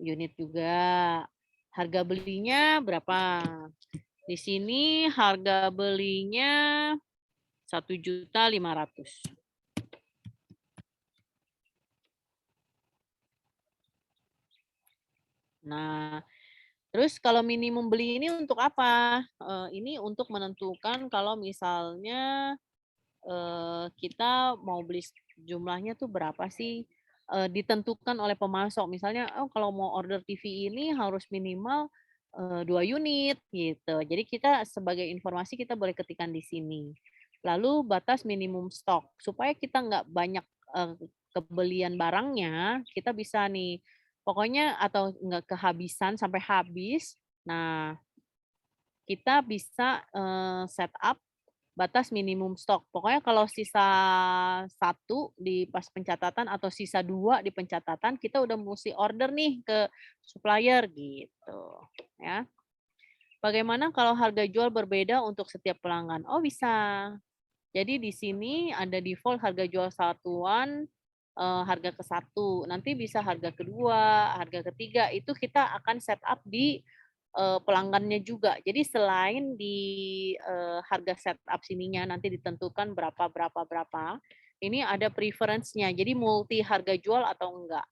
unit juga. Harga belinya berapa? Di sini harga belinya 1.500.000. Nah, terus kalau minimum beli ini untuk apa? Ini untuk menentukan kalau misalnya kita mau beli jumlahnya tuh berapa sih? ditentukan oleh pemasok. Misalnya, oh kalau mau order TV ini harus minimal, 2 unit gitu. Jadi kita sebagai informasi kita boleh ketikkan di sini. Lalu batas minimum stok, supaya kita nggak banyak, kebelian barangnya, kita bisa nih, pokoknya atau nggak kehabisan sampai habis. Nah, kita bisa, set up batas minimum stok. Pokoknya kalau sisa satu di pas pencatatan atau sisa 2 di pencatatan, kita udah musti order nih ke supplier gitu, ya. Bagaimana kalau harga jual berbeda untuk setiap pelanggan? Oh bisa. Jadi di sini ada default harga jual satuan, harga ke satu, nanti bisa harga kedua, harga ketiga, itu kita akan set up di, pelanggannya juga. Jadi selain di, harga setup sininya nanti ditentukan berapa berapa berapa, ini ada preference-nya, jadi multi harga jual atau enggak.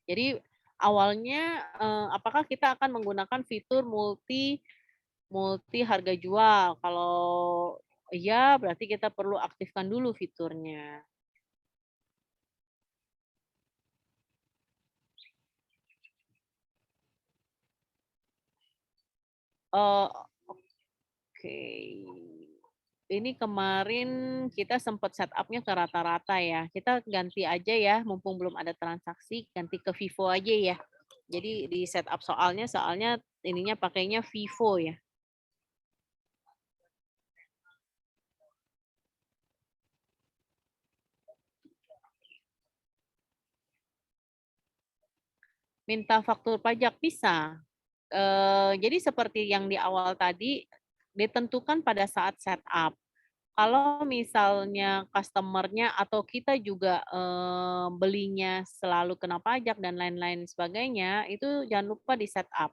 Jadi awalnya, apakah kita akan menggunakan fitur multi multi harga jual? Kalau iya, berarti kita perlu aktifkan dulu fiturnya. Oh, oke. Ini kemarin kita sempat setup-nya ke rata-rata ya. Kita ganti aja ya, mumpung belum ada transaksi, ganti ke Vivo aja ya. Jadi di setup soalnya ininya pakainya Vivo ya. Minta faktur pajak bisa. Jadi seperti yang di awal tadi, ditentukan pada saat setup. Kalau misalnya customer-nya atau kita juga, belinya selalu kena pajak dan lain-lain sebagainya, itu jangan lupa di-setup.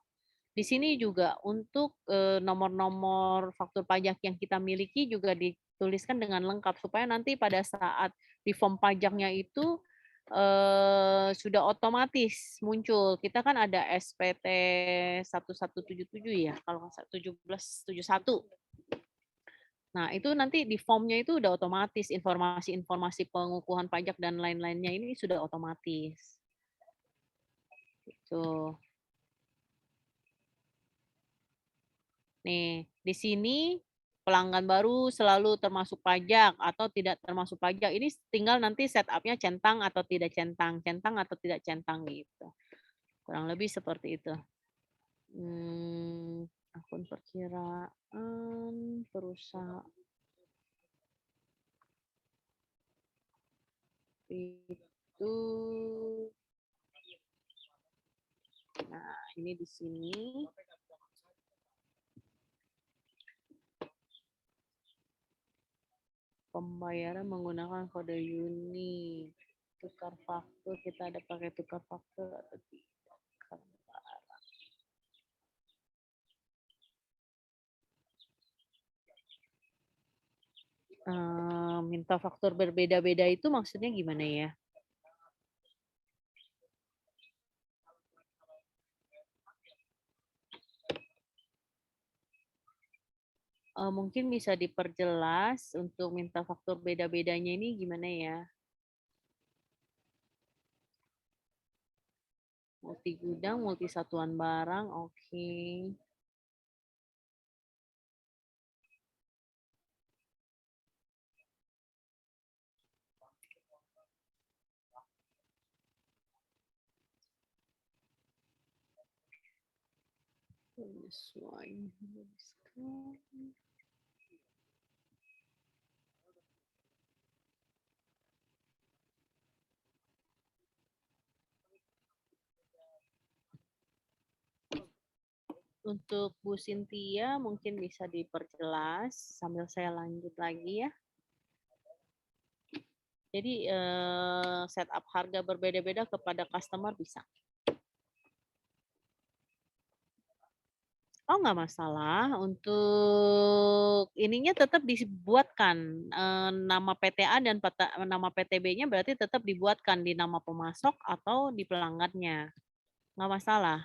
Di sini juga untuk, nomor-nomor faktur pajak yang kita miliki juga dituliskan dengan lengkap, supaya nanti pada saat di form pajaknya itu, sudah otomatis muncul. Kita kan ada SPT 1177 ya, kalau nggak salah 1771. Nah, itu nanti di formnya itu udah otomatis informasi-informasi pengukuhan pajak dan lain-lainnya ini sudah otomatis. Gitu. Nih, di sini pelanggan baru selalu termasuk pajak atau tidak termasuk pajak. Ini tinggal nanti setupnya centang atau tidak centang atau tidak centang gitu. Kurang lebih seperti itu. Akun perkiraan perusahaan itu. Nah, ini di sini. Pembayaran menggunakan kode UNI. Tukar faktur, kita ada pakai tukar faktur atau tidak? Minta faktur berbeda-beda itu maksudnya gimana ya? Mungkin bisa diperjelas untuk minta faktur beda-bedanya ini gimana ya? Multi gudang, multi satuan barang, oke. Penyesuaian. Untuk Bu Cynthia mungkin bisa diperjelas sambil saya lanjut lagi ya. Jadi setup harga berbeda-beda kepada customer bisa. Oh nggak masalah, untuk ininya tetap dibuatkan, nama PTA dan nama PTB-nya berarti tetap dibuatkan di nama pemasok atau di pelanggannya, nggak masalah.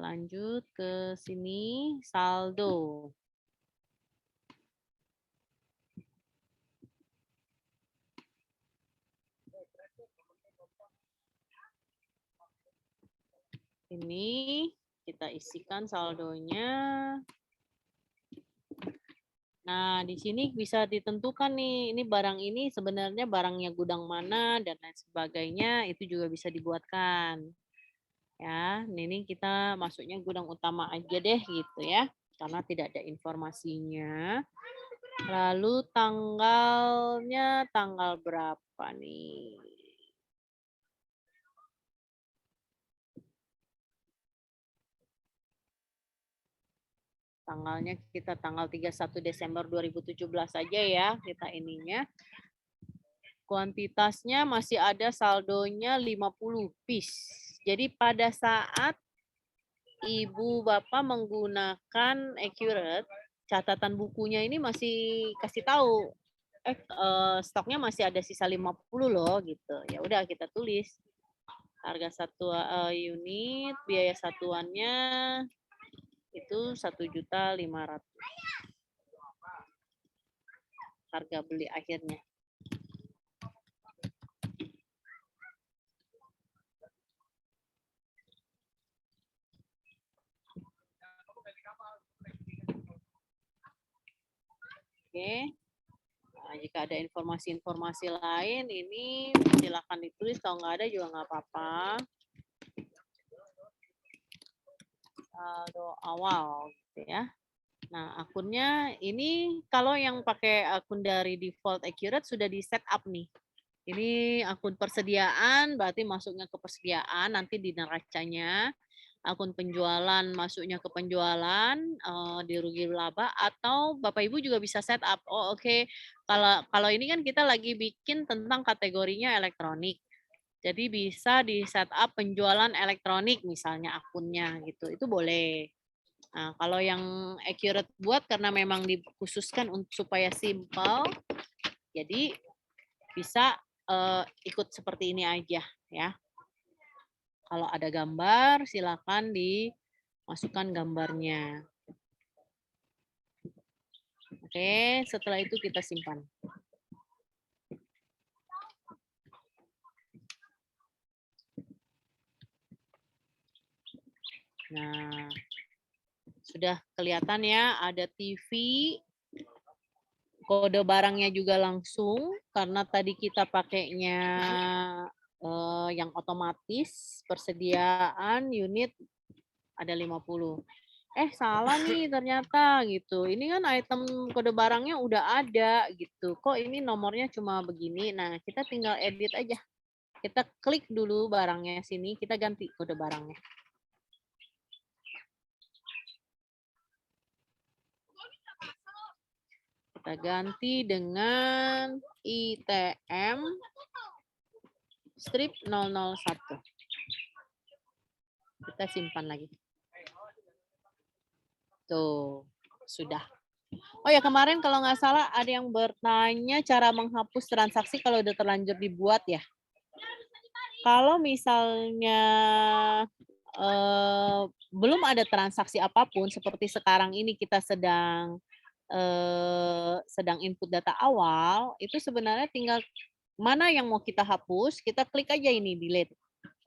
Lanjut ke sini, saldo. Ini kita isikan saldonya. Nah, di sini bisa ditentukan nih, ini barang ini sebenarnya barangnya gudang mana dan lain sebagainya, itu juga bisa dibuatkan. Ya, ini kita masuknya gudang utama aja deh gitu ya, karena tidak ada informasinya. Lalu tanggalnya tanggal berapa nih? Tanggalnya kita tanggal 31 Desember 2017 saja ya kita ininya. Kuantitasnya masih ada saldonya 50 piece. Jadi pada saat Ibu Bapak menggunakan Accurate, catatan bukunya ini masih kasih tahu stoknya masih ada sisa 50 loh gitu. Ya udah kita tulis harga satu unit, biaya satuannya itu 1.500.000. Harga beli akhirnya. Oke. Nah, jika ada informasi-informasi lain ini silakan ditulis, kalau nggak ada juga nggak apa-apa. Saldo awal gitu ya. Nah, akunnya ini kalau yang pakai akun dari default Accurate sudah di setup nih. Ini akun persediaan, berarti masuknya ke persediaan, nanti di neracanya. Akun penjualan masuknya ke penjualan, di rugi laba, atau Bapak Ibu juga bisa setup. Oh oke, kalau ini kan kita lagi bikin tentang kategorinya elektronik. Jadi bisa di setup penjualan elektronik misalnya akunnya gitu, itu boleh. Nah, kalau yang Accurate buat karena memang dikhususkan supaya simple, jadi bisa ikut seperti ini aja ya. Kalau ada gambar, silakan dimasukkan gambarnya. Oke, setelah itu kita simpan. Nah, sudah kelihatan ya, ada TV, kode barangnya juga langsung, karena tadi kita pakainya yang otomatis, persediaan unit ada 50. Salah nih ternyata gitu. Ini kan item kode barangnya udah ada gitu. Kok ini nomornya cuma begini? Nah, kita tinggal edit aja. Kita klik dulu barangnya sini, kita ganti kode barangnya. Kita ganti dengan ITM strip 001. Kita simpan lagi. Tuh, sudah. Oh ya, kemarin kalau nggak salah ada yang bertanya cara menghapus transaksi kalau udah terlanjur dibuat ya. Kalau misalnya belum ada transaksi apapun, seperti sekarang ini kita sedang input data awal, itu sebenarnya tinggal mana yang mau kita hapus, kita klik aja ini delete.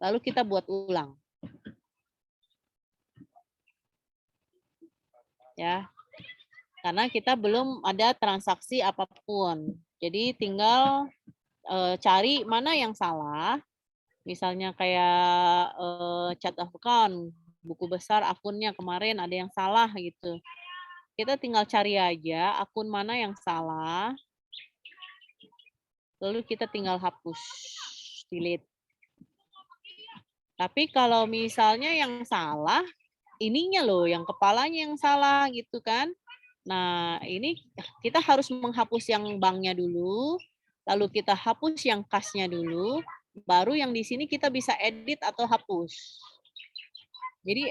Lalu kita buat ulang. Ya. Karena kita belum ada transaksi apapun. Jadi tinggal cari mana yang salah. Misalnya kayak chart of account, buku besar akunnya kemarin ada yang salah gitu. Kita tinggal cari aja akun mana yang salah. Lalu kita tinggal hapus, delete. Tapi kalau misalnya yang salah, ininya loh, yang kepalanya yang salah gitu kan. Nah, ini kita harus menghapus yang banknya dulu, lalu kita hapus yang kasnya dulu, baru yang di sini kita bisa edit atau hapus. Jadi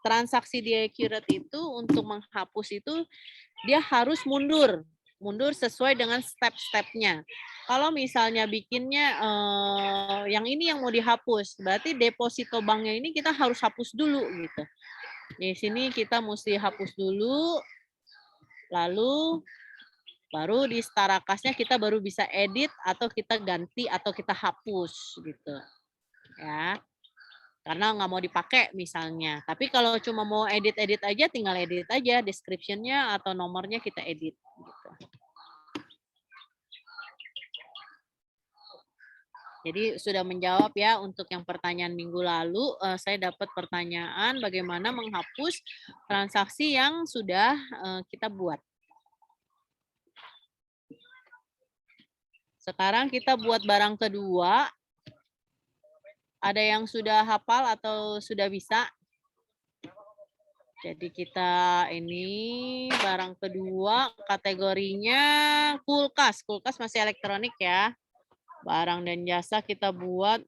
transaksi di Accurate itu untuk menghapus itu dia harus mundur. mundur sesuai dengan step-stepnya. Kalau misalnya bikinnya yang ini yang mau dihapus, berarti deposito banknya ini kita harus hapus dulu gitu. Di sini kita mesti hapus dulu, lalu baru di Starakasnya kita baru bisa edit atau kita ganti atau kita hapus gitu ya. Karena nggak mau dipakai misalnya. Tapi kalau cuma mau edit-edit aja, tinggal edit aja description-nya atau nomornya kita edit. Gitu. Jadi sudah menjawab ya untuk yang pertanyaan minggu lalu. Saya dapat pertanyaan bagaimana menghapus transaksi yang sudah kita buat. Sekarang kita buat barang kedua. Ada yang sudah hafal atau sudah bisa? Jadi kita ini barang kedua kategorinya kulkas. Kulkas masih elektronik ya. Barang dan jasa kita buat.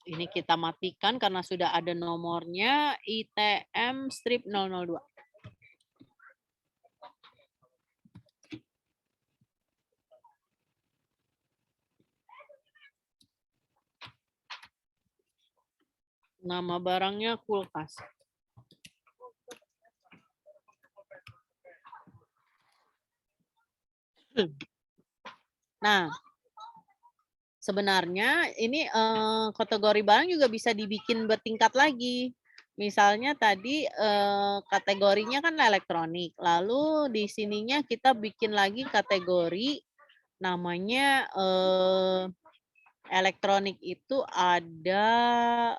Ini kita matikan karena sudah ada nomornya ITM strip 002. Nama barangnya kulkas. Nah, sebenarnya ini kategori barang juga bisa dibikin bertingkat lagi. Misalnya tadi kategorinya kan elektronik. Lalu di sininya kita bikin lagi kategori namanya elektronik itu ada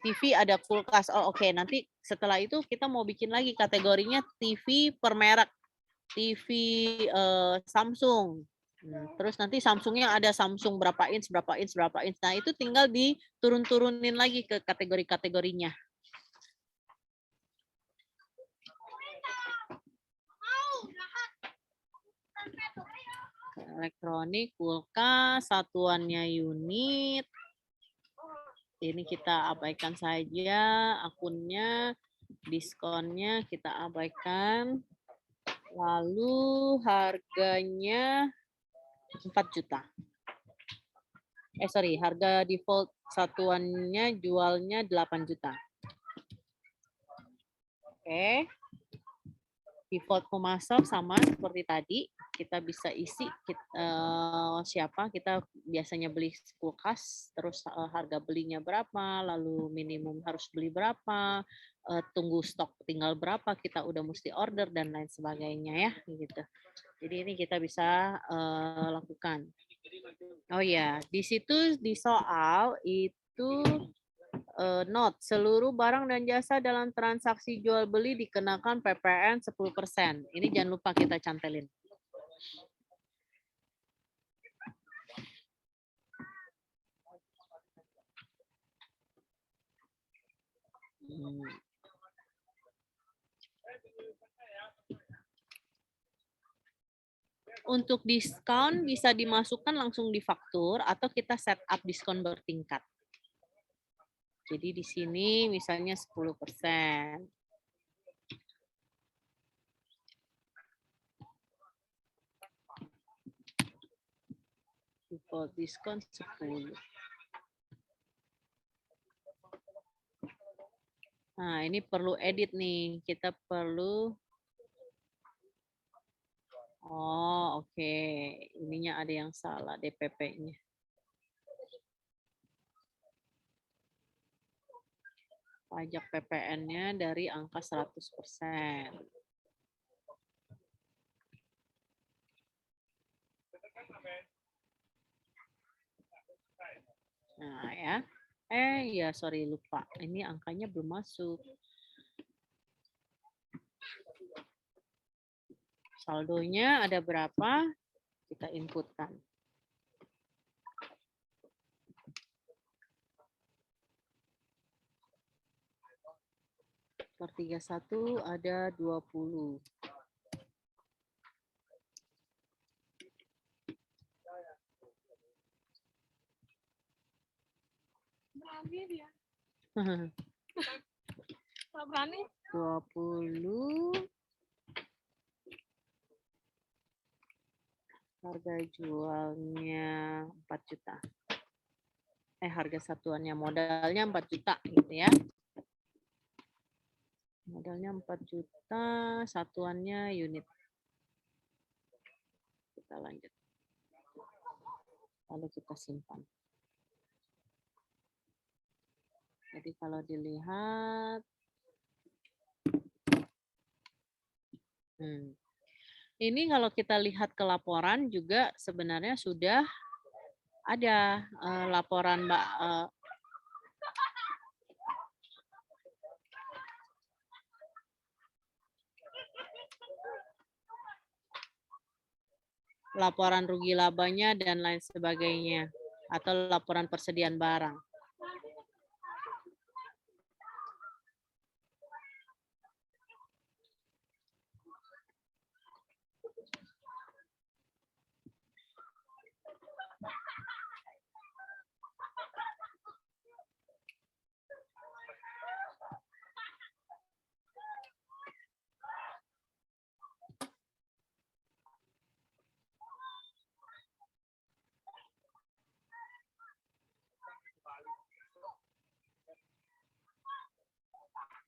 TV, ada kulkas. Oh oke, nanti setelah itu kita mau bikin lagi kategorinya TV per merek. TV Samsung. Terus nanti Samsungnya ada Samsung berapa inch, berapa inch, berapa inch. Nah itu tinggal diturun-turunin lagi ke kategori-kategorinya. Elektronik, kulkas, satuannya unit. Ini kita abaikan saja, akunnya, diskonnya kita abaikan. Lalu harganya 4 juta. Sorry, harga default satuannya jualnya 8 juta. Oke. Default pemasok sama seperti tadi. Kita bisa isi siapa, kita biasanya beli kulkas, terus harga belinya berapa, lalu minimum harus beli berapa, tunggu stok tinggal berapa, kita udah mesti order, dan lain sebagainya ya. Gitu. Jadi ini kita bisa lakukan. Oh ya, di situ di soal itu note, seluruh barang dan jasa dalam transaksi jual beli dikenakan PPN 10%. Ini jangan lupa kita cantelin. Untuk diskon bisa dimasukkan langsung di faktur atau kita set up diskon bertingkat. Jadi di sini misalnya 10%. Default diskon 10. Nah, ini perlu edit nih. Kita perlu oke. Ininya ada yang salah, DPP-nya. Pajak PPN-nya dari angka 100%. Nah, ya. Ya, sorry, lupa. Ini angkanya belum masuk. Saldonya ada berapa? Kita inputkan. Per 31 ada 20. Berani dia. Berani. 20 Harga jualnya 4 juta. Harga satuannya modalnya 4 juta gitu ya. Modalnya 4 juta, satuannya unit. Kita lanjut. Lalu kita simpan. Jadi kalau dilihat, ini kalau kita lihat ke laporan juga sebenarnya sudah ada laporan Mbak. Laporan rugi labanya dan lain sebagainya. Atau laporan persediaan barang.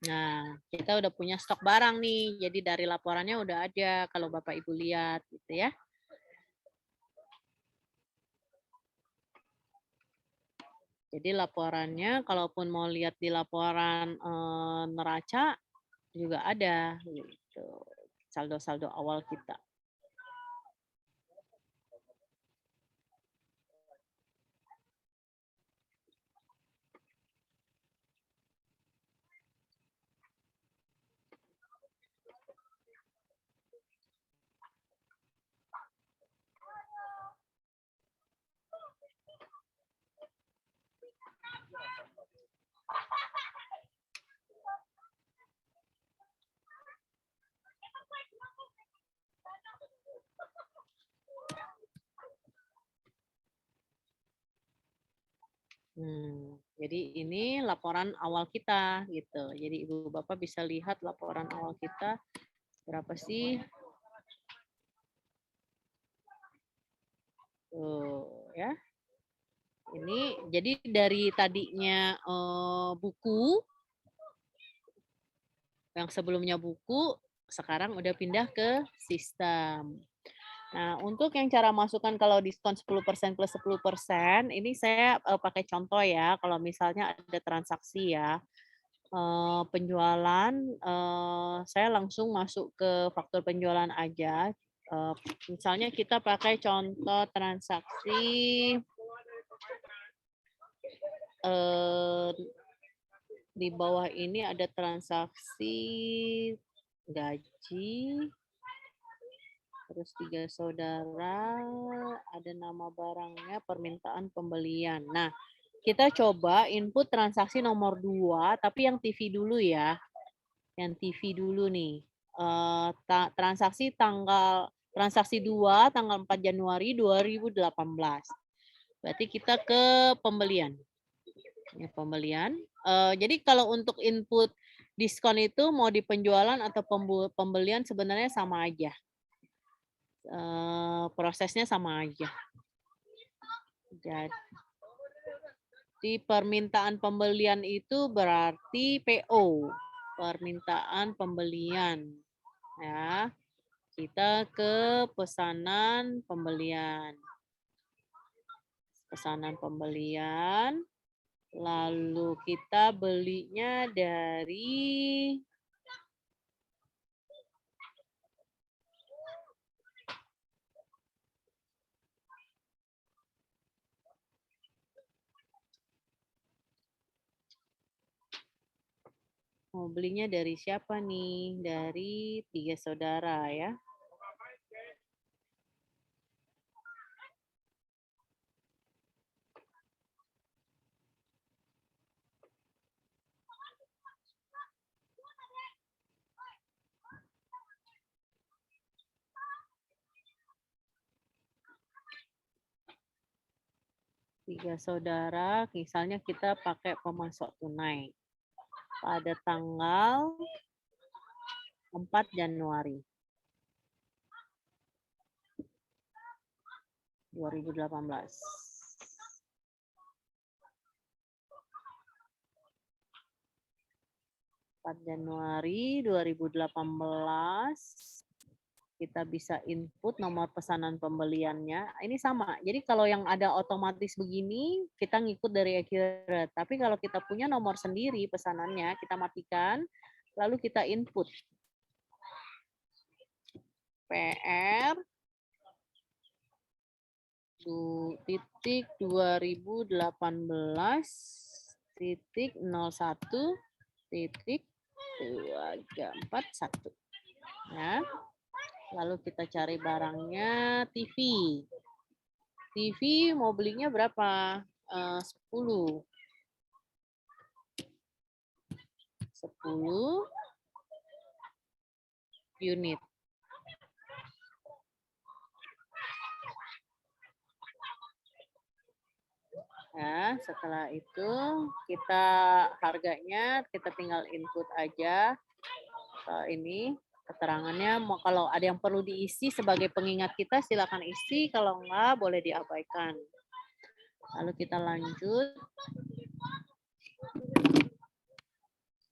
Nah, kita udah punya stok barang nih. Jadi dari laporannya udah ada kalau Bapak Ibu lihat gitu ya. Jadi laporannya kalaupun mau lihat di laporan neraca juga ada gitu. Saldo-saldo awal kita. Jadi ini laporan awal kita gitu. Jadi Ibu Bapak bisa lihat laporan awal kita berapa sih? Tuh ya. Ini jadi dari tadinya buku yang sebelumnya buku sekarang udah pindah ke sistem. Nah, untuk yang cara masukkan kalau diskon 10% plus 10%, ini saya pakai contoh ya, kalau misalnya ada transaksi ya, penjualan, saya langsung masuk ke faktur penjualan aja. Misalnya kita pakai contoh transaksi di bawah ini ada transaksi gaji, terus 3 saudara, ada nama barangnya, permintaan pembelian. Nah, kita coba input transaksi nomor 2, tapi yang TV dulu ya. Yang TV dulu nih. Transaksi 2 tanggal 4 Januari 2018. Berarti kita ke pembelian. Ya, pembelian. Jadi kalau untuk input diskon itu mau di penjualan atau pembelian sebenarnya sama aja. Prosesnya sama aja. Jadi permintaan pembelian itu berarti PO, permintaan pembelian. Ya, kita ke pesanan pembelian. Pesanan pembelian, lalu kita belinya dari mau belinya dari siapa nih? Dari 3 saudara ya. Tiga saudara, misalnya kita pakai pemasok tunai pada tanggal 4 Januari. 2018. Januari 2018 kita bisa input nomor pesanan pembeliannya. Ini sama. Jadi kalau yang ada otomatis begini, kita ngikut dari Accurate. Tapi kalau kita punya nomor sendiri pesanannya, kita matikan, lalu kita input. PR titik 2018 titik 01 titik 2341. Ya. Lalu kita cari barangnya TV. TV mau belinya berapa? 10. 10 unit. Ya, setelah itu kita harganya kita tinggal input aja. Ini keterangannya, mau kalau ada yang perlu diisi sebagai pengingat kita silakan isi, kalau enggak boleh diabaikan. Lalu kita lanjut.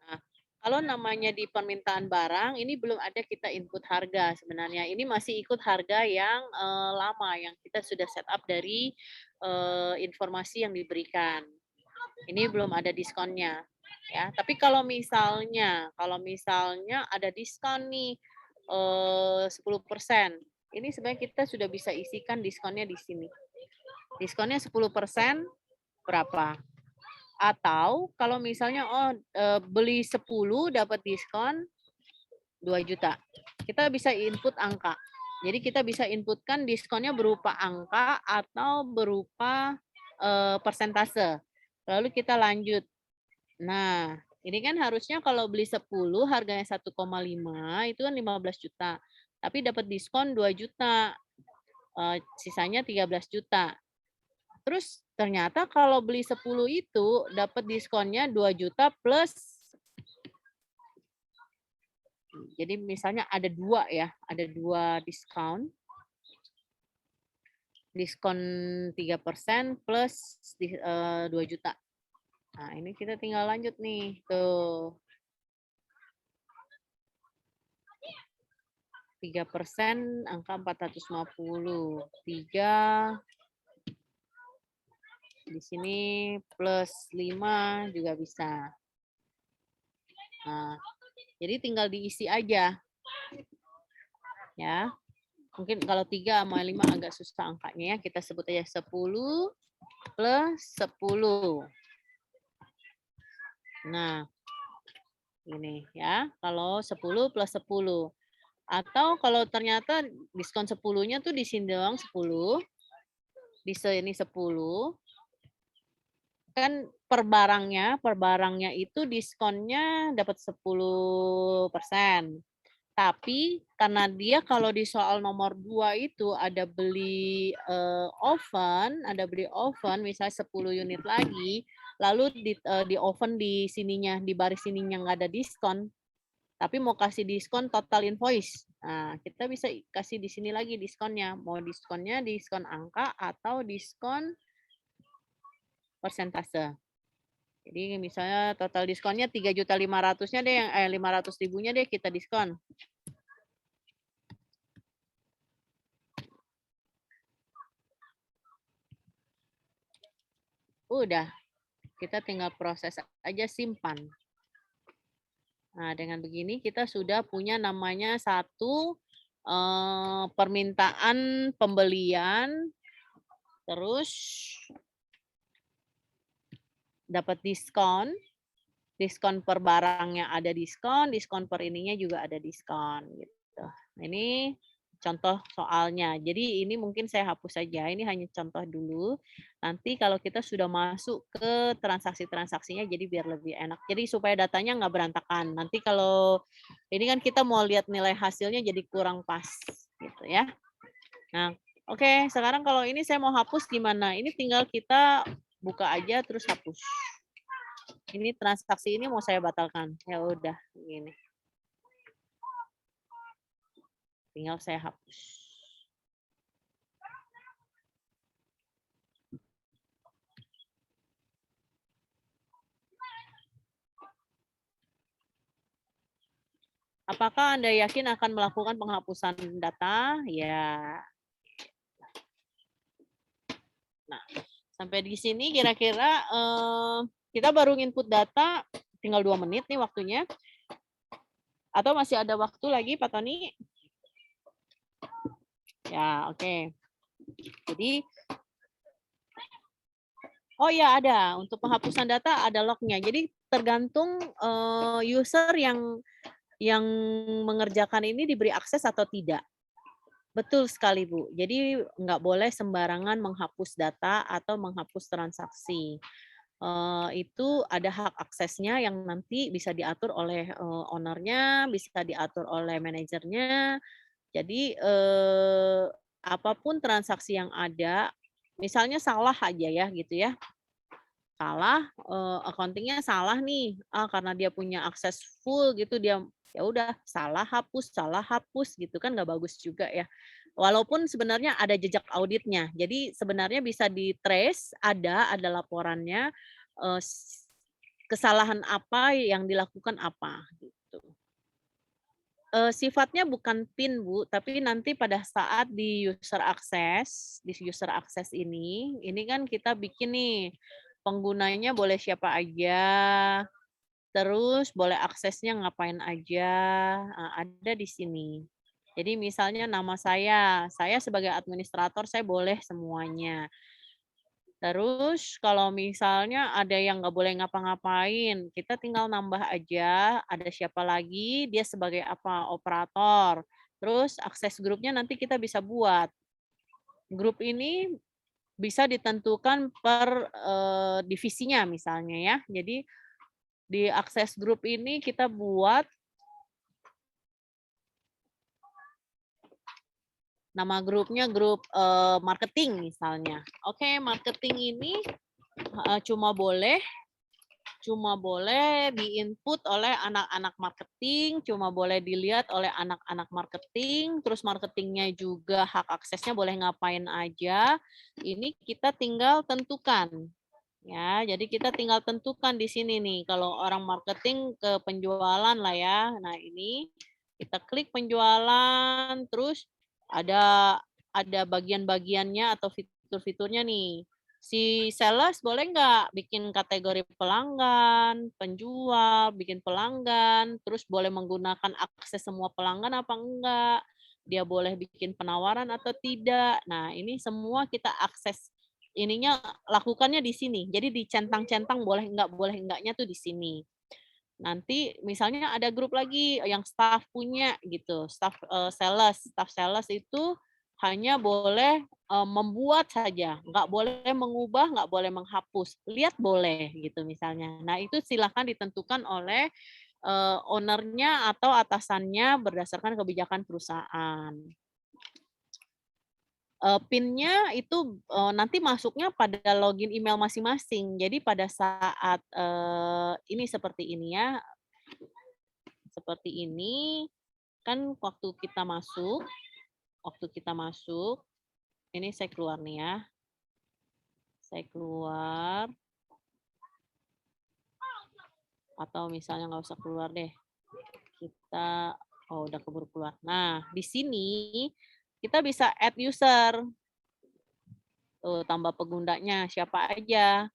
Nah, kalau namanya di permintaan barang, ini belum ada kita input harga sebenarnya. Ini masih ikut harga yang lama, yang kita sudah set up dari informasi yang diberikan. Ini belum ada diskonnya. Ya, tapi kalau misalnya ada diskon nih 10%, ini sebenarnya kita sudah bisa isikan diskonnya di sini. Diskonnya 10% berapa? Atau kalau misalnya beli 10 dapat diskon 2 juta. Kita bisa input angka. Jadi kita bisa inputkan diskonnya berupa angka atau berupa persentase. Lalu kita lanjut. Nah, ini kan harusnya kalau beli 10 harganya 1,5 itu kan 15 juta. Tapi dapat diskon 2 juta. Sisanya 13 juta. Terus ternyata kalau beli 10 itu dapat diskonnya 2 juta plus. Jadi misalnya ada 2 ya, ada 2 diskon. Diskon 3% plus 2 juta. Nah, ini kita tinggal lanjut nih. Tuh. 3% angka 450. 3 di sini plus 5 juga bisa. Nah, jadi tinggal diisi aja. Ya. Mungkin kalau 3 sama 5 agak susah angkanya ya. Kita sebut aja 10 plus 10. Nah, ini ya. Kalau 10 plus 10. Atau kalau ternyata diskon 10-nya tuh di sini doang 10. Di sini 10. Kan per barangnya itu diskonnya dapat 10%. Tapi karena dia kalau di soal nomor 2 itu ada beli oven misalnya 10 unit lagi, lalu di oven di sininya, di baris sininya nggak ada diskon, tapi mau kasih diskon total invoice. Nah, kita bisa kasih di sini lagi diskonnya. Mau diskonnya diskon angka atau diskon persentase. Jadi misalnya total diskonnya 3.500.000-nya deh, 500.000-nya deh kita diskon. Udah, kita tinggal proses aja simpan. Nah, dengan begini kita sudah punya namanya satu permintaan pembelian, terus dapat diskon, diskon per barangnya ada diskon, diskon per ininya juga ada diskon gitu. Nah, ini contoh soalnya. Jadi ini mungkin saya hapus saja. Ini hanya contoh dulu. Nanti kalau kita sudah masuk ke transaksi-transaksinya jadi biar lebih enak. Jadi supaya datanya nggak berantakan. Nanti kalau ini kan kita mau lihat nilai hasilnya jadi kurang pas gitu ya. Nah, oke, sekarang kalau ini saya mau hapus gimana? Ini tinggal kita buka aja terus hapus. Ini transaksi ini mau saya batalkan. Ya udah, gini. Tinggal saya hapus. Apakah Anda yakin akan melakukan penghapusan data? Ya. Nah, sampai di sini kira-kira kita baru input data, tinggal 2 menit nih waktunya. Atau masih ada waktu lagi Pak Tony? Ya, oke. Jadi, oh ya ada, untuk penghapusan data ada lognya. Jadi tergantung user yang mengerjakan ini diberi akses atau tidak. Betul sekali Bu. Jadi nggak boleh sembarangan menghapus data atau menghapus transaksi. Itu ada hak aksesnya yang nanti bisa diatur oleh owner-nya, bisa diatur oleh manajernya. Jadi apapun transaksi yang ada, misalnya salah aja ya gitu ya. Salah, accounting-nya salah nih, karena dia punya akses full gitu dia, ya udah salah hapus gitu kan nggak bagus juga ya. Walaupun sebenarnya ada jejak auditnya, jadi sebenarnya bisa di-trace, ada laporannya, kesalahan apa yang dilakukan apa, gitu. Sifatnya bukan PIN Bu, tapi nanti pada saat di user access ini kan kita bikin nih, penggunanya boleh siapa aja, terus boleh aksesnya ngapain aja, ada di sini. Jadi misalnya nama saya sebagai administrator saya boleh semuanya. Terus kalau misalnya ada yang nggak boleh ngapa-ngapain, kita tinggal nambah aja, ada siapa lagi, dia sebagai apa, operator. Terus akses grupnya nanti kita bisa buat. Grup ini bisa ditentukan per divisinya misalnya ya. Jadi di akses grup ini kita buat nama grupnya grup marketing misalnya. Oke, marketing ini cuma boleh di-input oleh anak-anak marketing, cuma boleh dilihat oleh anak-anak marketing, terus marketingnya juga hak aksesnya boleh ngapain aja. Ini kita tinggal tentukan. Ya, jadi kita tinggal tentukan di sini nih, kalau orang marketing ke penjualan lah ya. Nah, ini kita klik penjualan, terus ada bagian-bagiannya atau fitur-fiturnya nih. Si sales boleh nggak bikin kategori pelanggan, penjual, bikin pelanggan, terus boleh menggunakan akses semua pelanggan apa enggak, dia boleh bikin penawaran atau tidak. Nah, ini semua kita akses ininya lakukannya di sini. Jadi dicentang-centang boleh enggaknya tuh di sini. Nanti misalnya ada grup lagi yang staff punya gitu, staff sales itu hanya boleh, membuat saja, nggak boleh mengubah, nggak boleh menghapus, lihat boleh gitu misalnya. Nah itu silakan ditentukan oleh, owner-nya atau atasannya berdasarkan kebijakan perusahaan. PIN-nya itu, nanti masuknya pada login email masing-masing. Jadi pada saat, ini seperti ini ya, seperti ini, kan waktu kita masuk, ini saya keluar nih ya, saya keluar, atau misalnya nggak usah keluar deh, kita oh udah keburu keluar. Nah, di sini kita bisa add user, tuh tambah penggunanya siapa aja.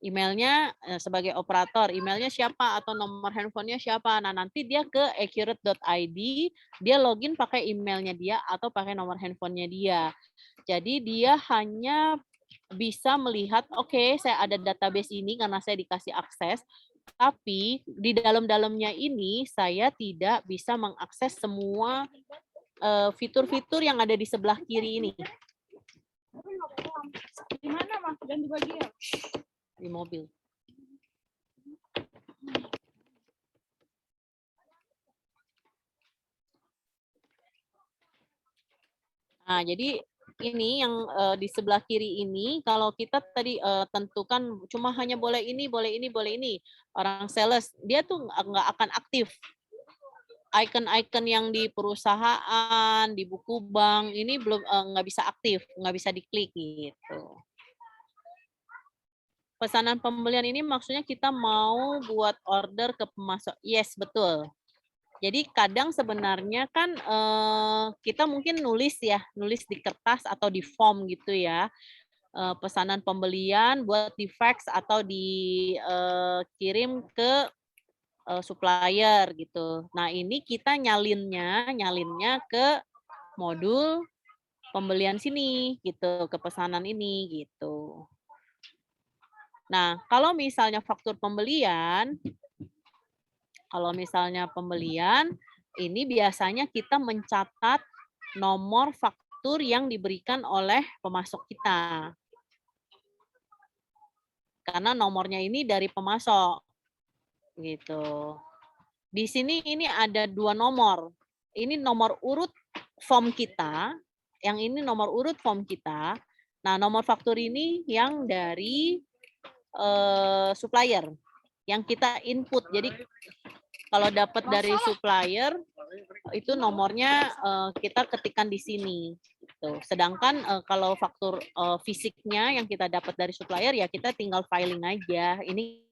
Emailnya sebagai operator, emailnya siapa atau nomor handphonenya siapa. Nah, nanti dia ke accurate.id, dia login pakai emailnya dia atau pakai nomor handphonenya dia. Jadi dia hanya bisa melihat, oke, saya ada database ini karena saya dikasih akses, tapi di dalam-dalamnya ini saya tidak bisa mengakses semua fitur-fitur yang ada di sebelah kiri ini. Di mana, Mas? Dan di bagian? Di mobil. Nah, jadi ini yang di sebelah kiri ini, kalau kita tadi tentukan cuma hanya boleh ini, boleh ini, boleh ini. Orang sales, dia tuh nggak akan aktif. Icon-icon yang di perusahaan, di buku bank, ini belum nggak bisa aktif, nggak bisa diklik gitu. Pesanan pembelian ini maksudnya kita mau buat order ke pemasok. Yes, betul. Jadi kadang sebenarnya kan, kita mungkin nulis ya, nulis di kertas atau di form gitu ya, pesanan pembelian buat di-fax atau dikirim ke, supplier gitu. Nah ini kita nyalinnya ke modul pembelian sini gitu, ke pesanan ini gitu. Nah kalau misalnya faktur pembelian, ini biasanya kita mencatat nomor faktur yang diberikan oleh pemasok kita. Karena nomornya ini dari pemasok, gitu. Di sini ini ada 2 nomor. Ini nomor urut form kita, yang ini nomor urut form kita. Nah, nomor faktur ini yang dari, supplier, yang kita input. Jadi kalau dapat dari supplier, itu nomornya, kita ketikkan di sini, gitu. Sedangkan, kalau faktur, fisiknya yang kita dapat dari supplier, ya kita tinggal filing aja, ini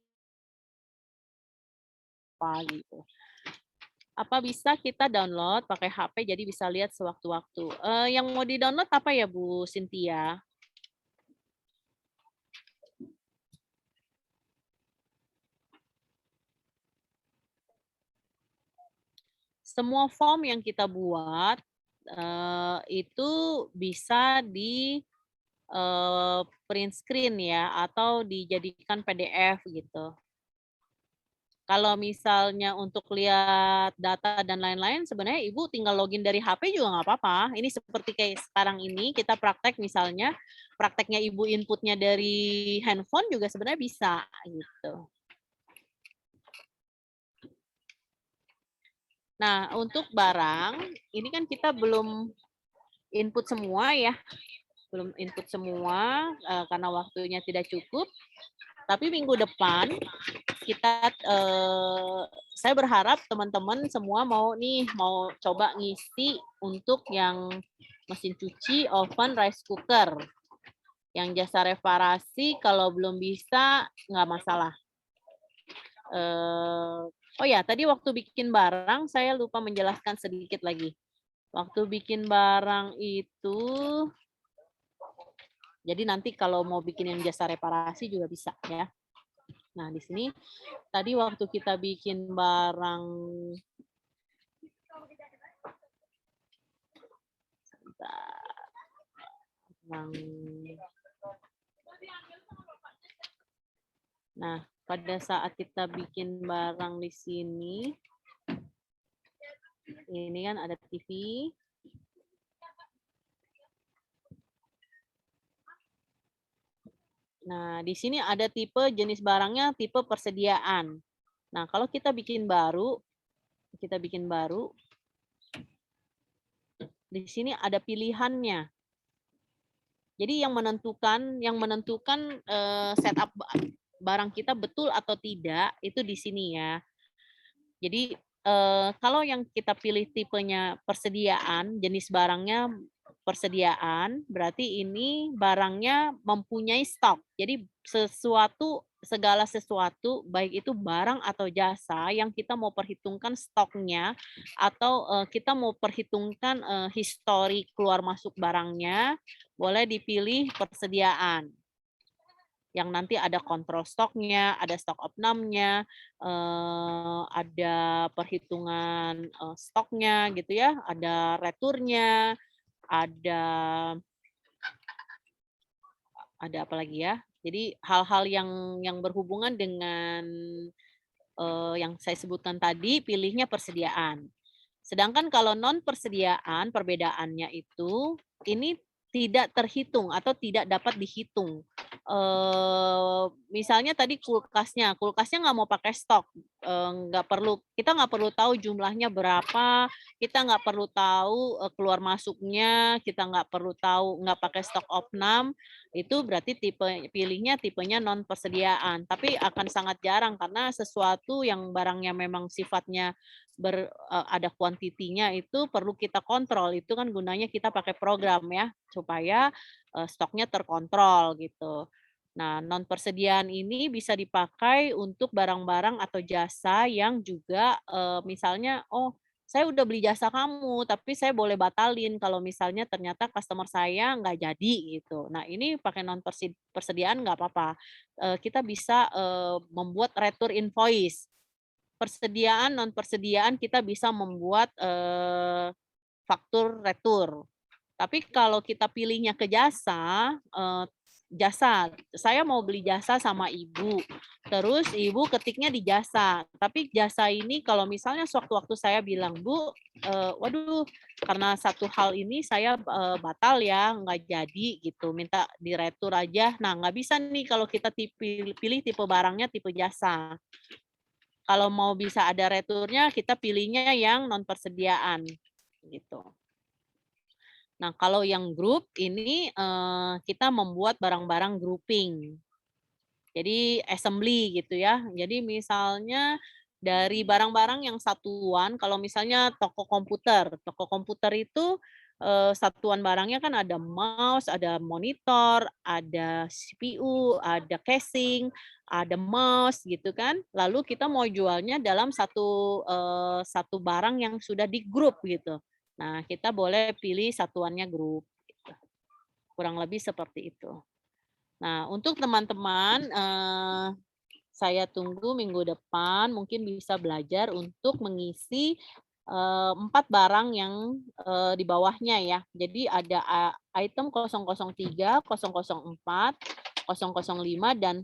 apa, gitu. Apa bisa kita download pakai HP jadi bisa lihat sewaktu-waktu? Yang mau di-download apa ya, Bu Cynthia? Semua form yang kita buat, itu bisa di, print screen ya, atau dijadikan PDF gitu. Kalau misalnya untuk lihat data dan lain-lain, sebenarnya Ibu tinggal login dari HP juga nggak apa-apa. Ini seperti kayak sekarang ini kita praktek misalnya, prakteknya Ibu inputnya dari handphone juga sebenarnya bisa, gitu. Nah, untuk barang, ini kan kita belum input semua ya, belum input semua, karena waktunya tidak cukup. Tapi minggu depan kita, saya berharap teman-teman semua mau coba ngisi untuk yang mesin cuci, oven, rice cooker. Yang jasa reparasi kalau belum bisa nggak masalah. Oh ya, tadi waktu bikin barang saya lupa menjelaskan sedikit lagi. Waktu bikin barang itu, jadi nanti kalau mau bikin yang jasa reparasi juga bisa ya. Nah, di sini tadi waktu kita bikin barang, nah, pada saat kita bikin barang di sini, ini kan ada TV. Nah, di sini ada tipe jenis barangnya tipe persediaan. Nah, kalau kita bikin baru, di sini ada pilihannya. Jadi yang menentukan setup barang kita betul atau tidak itu di sini ya. Jadi kalau yang kita pilih tipenya persediaan, jenis barangnya persediaan, berarti ini barangnya mempunyai stok. Jadi segala sesuatu, baik itu barang atau jasa yang kita mau perhitungkan stoknya atau kita mau perhitungkan histori keluar masuk barangnya, boleh dipilih persediaan yang nanti ada kontrol stoknya, ada stok opnamnya, ada perhitungan stoknya gitu ya, ada returnya, ada apa lagi ya. Jadi hal-hal yang berhubungan dengan yang saya sebutkan tadi, pilihnya persediaan. Sedangkan kalau non persediaan, perbedaannya itu, ini tidak terhitung atau tidak dapat dihitung. Misalnya tadi kulkasnya nggak mau pakai stok, kita nggak perlu tahu jumlahnya berapa, kita nggak perlu tahu, keluar masuknya, kita nggak perlu tahu nggak pakai stok opnam, itu berarti pilihnya tipenya non persediaan. Tapi akan sangat jarang karena sesuatu yang barangnya memang sifatnya ada kuantitinya itu perlu kita kontrol, itu kan gunanya kita pakai program ya, supaya, stoknya terkontrol gitu. Nah, non persediaan ini bisa dipakai untuk barang-barang atau jasa yang juga, misalnya, "Oh, saya udah beli jasa kamu, tapi saya boleh batalin kalau misalnya ternyata customer saya nggak jadi," gitu. Nah, ini pakai persediaan nggak apa-apa. Kita bisa, membuat retur invoice. Persediaan, non persediaan kita bisa membuat, faktur retur. Tapi kalau kita pilihnya ke jasa, jasa, saya mau beli jasa sama ibu, terus ibu ketiknya di jasa, tapi jasa ini kalau misalnya sewaktu-waktu saya bilang, "Bu, waduh karena satu hal ini saya, batal ya, nggak jadi," gitu, minta diretur aja. Nah, nggak bisa nih kalau kita pilih tipe barangnya tipe jasa. Kalau mau bisa ada returnya, kita pilihnya yang non persediaan, gitu. Nah, kalau yang grup ini, kita membuat barang-barang grouping. Jadi assembly gitu ya. Jadi misalnya dari barang-barang yang satuan, kalau misalnya toko komputer itu, satuan barangnya kan ada mouse, ada monitor, ada CPU, ada casing, ada mouse gitu kan. Lalu kita mau jualnya dalam satu barang yang sudah di grup gitu. Nah, kita boleh pilih satuannya grup, gitu. Kurang lebih seperti itu. Nah, untuk teman-teman, saya tunggu minggu depan mungkin bisa belajar untuk mengisi, 4 barang yang, di bawahnya ya. Jadi ada item 003, 004, 005, dan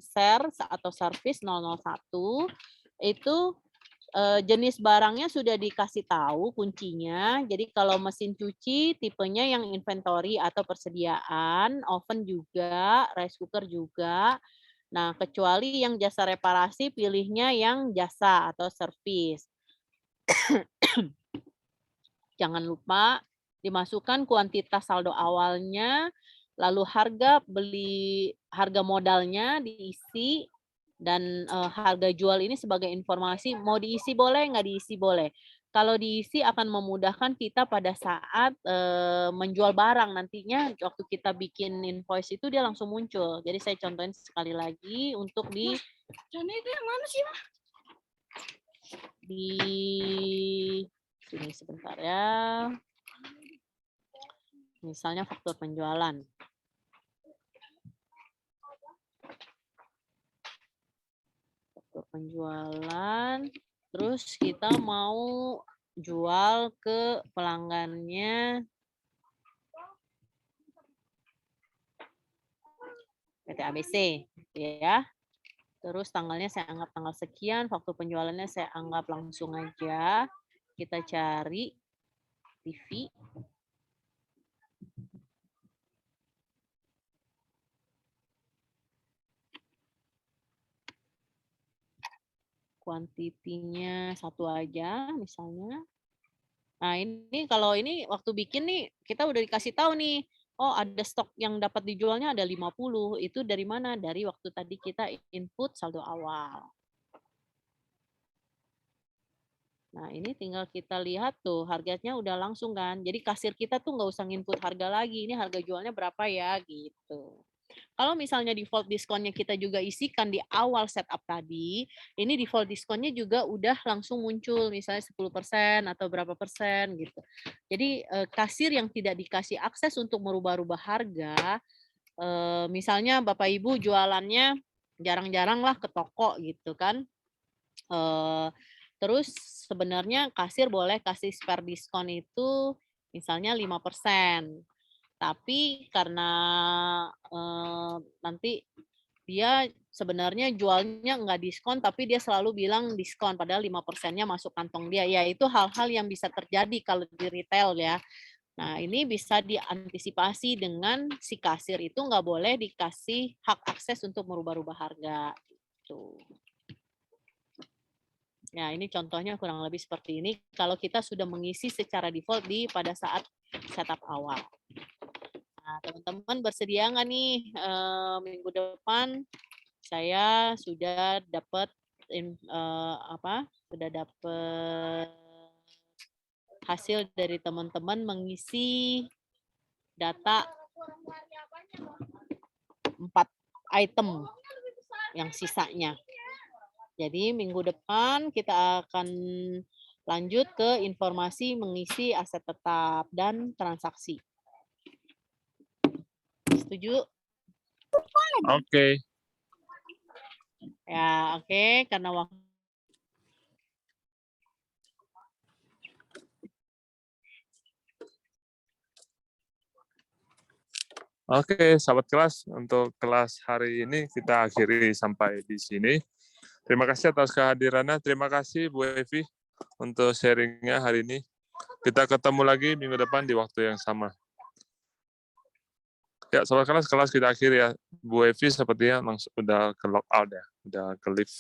atau service 001, itu jenis barangnya sudah dikasih tahu kuncinya. Jadi kalau mesin cuci tipenya yang inventory atau persediaan, oven juga, rice cooker juga. Nah, kecuali yang jasa reparasi pilihnya yang jasa atau servis. Jangan lupa dimasukkan kuantitas saldo awalnya, lalu harga modalnya diisi, dan, harga jual ini sebagai informasi mau diisi boleh, nggak diisi boleh. Kalau diisi akan memudahkan kita pada saat, menjual barang nantinya waktu kita bikin invoice itu dia langsung muncul. Jadi saya contohin sekali lagi untuk Jana itu yang mana sih, Mah? di sini sebentar ya. Misalnya faktur penjualan. Faktur penjualan, terus kita mau jual ke pelanggannya PT ABC, gitu ya. Terus tanggalnya saya anggap tanggal sekian, faktur penjualannya saya anggap langsung aja. Kita cari TV. Kuantitinya 1 aja misalnya. Nah, ini kalau ini waktu bikin nih, kita udah dikasih tahu nih, oh ada stok yang dapat dijualnya ada 50, itu dari mana? Dari waktu tadi kita input saldo awal. Nah, ini tinggal kita lihat tuh harganya udah langsung kan. Jadi kasir kita tuh nggak usah input harga lagi, ini harga jualnya berapa ya gitu. Kalau misalnya default diskonnya kita juga isikan di awal setup tadi, ini default diskonnya juga udah langsung muncul misalnya 10% atau berapa persen gitu. Jadi kasir yang tidak dikasih akses untuk merubah-rubah harga, misalnya Bapak Ibu jualannya jarang-jarang lah ke toko gitu kan. Eee, Terus sebenarnya kasir boleh kasih spare diskon itu misalnya 5%. Tapi karena, nanti dia sebenarnya jualnya nggak diskon, tapi dia selalu bilang diskon, padahal 5%-nya masuk kantong dia. Ya itu hal-hal yang bisa terjadi kalau di retail ya. Nah, ini bisa diantisipasi dengan si kasir itu nggak boleh dikasih hak akses untuk merubah-rubah harga, gitu. Ya, ini contohnya kurang lebih seperti ini kalau kita sudah mengisi secara default pada saat setup awal. Nah, teman-teman bersedia nggak nih, minggu depan saya sudah dapat sudah dapat hasil dari teman-teman mengisi data 4 item yang sisanya. Jadi minggu depan kita akan lanjut ke informasi mengisi aset tetap dan transaksi. Setuju? Oke. Ya, oke. Karena waktu Oke, sahabat kelas, untuk kelas hari ini kita akhiri sampai di sini. Terima kasih atas kehadirannya. Terima kasih Bu Evi untuk sharingnya hari ini. Kita ketemu lagi minggu depan di waktu yang sama. Ya, sahabat kelas kita akhiri ya. Bu Evi sepertinya langsung udah ke log out ya, udah ke live.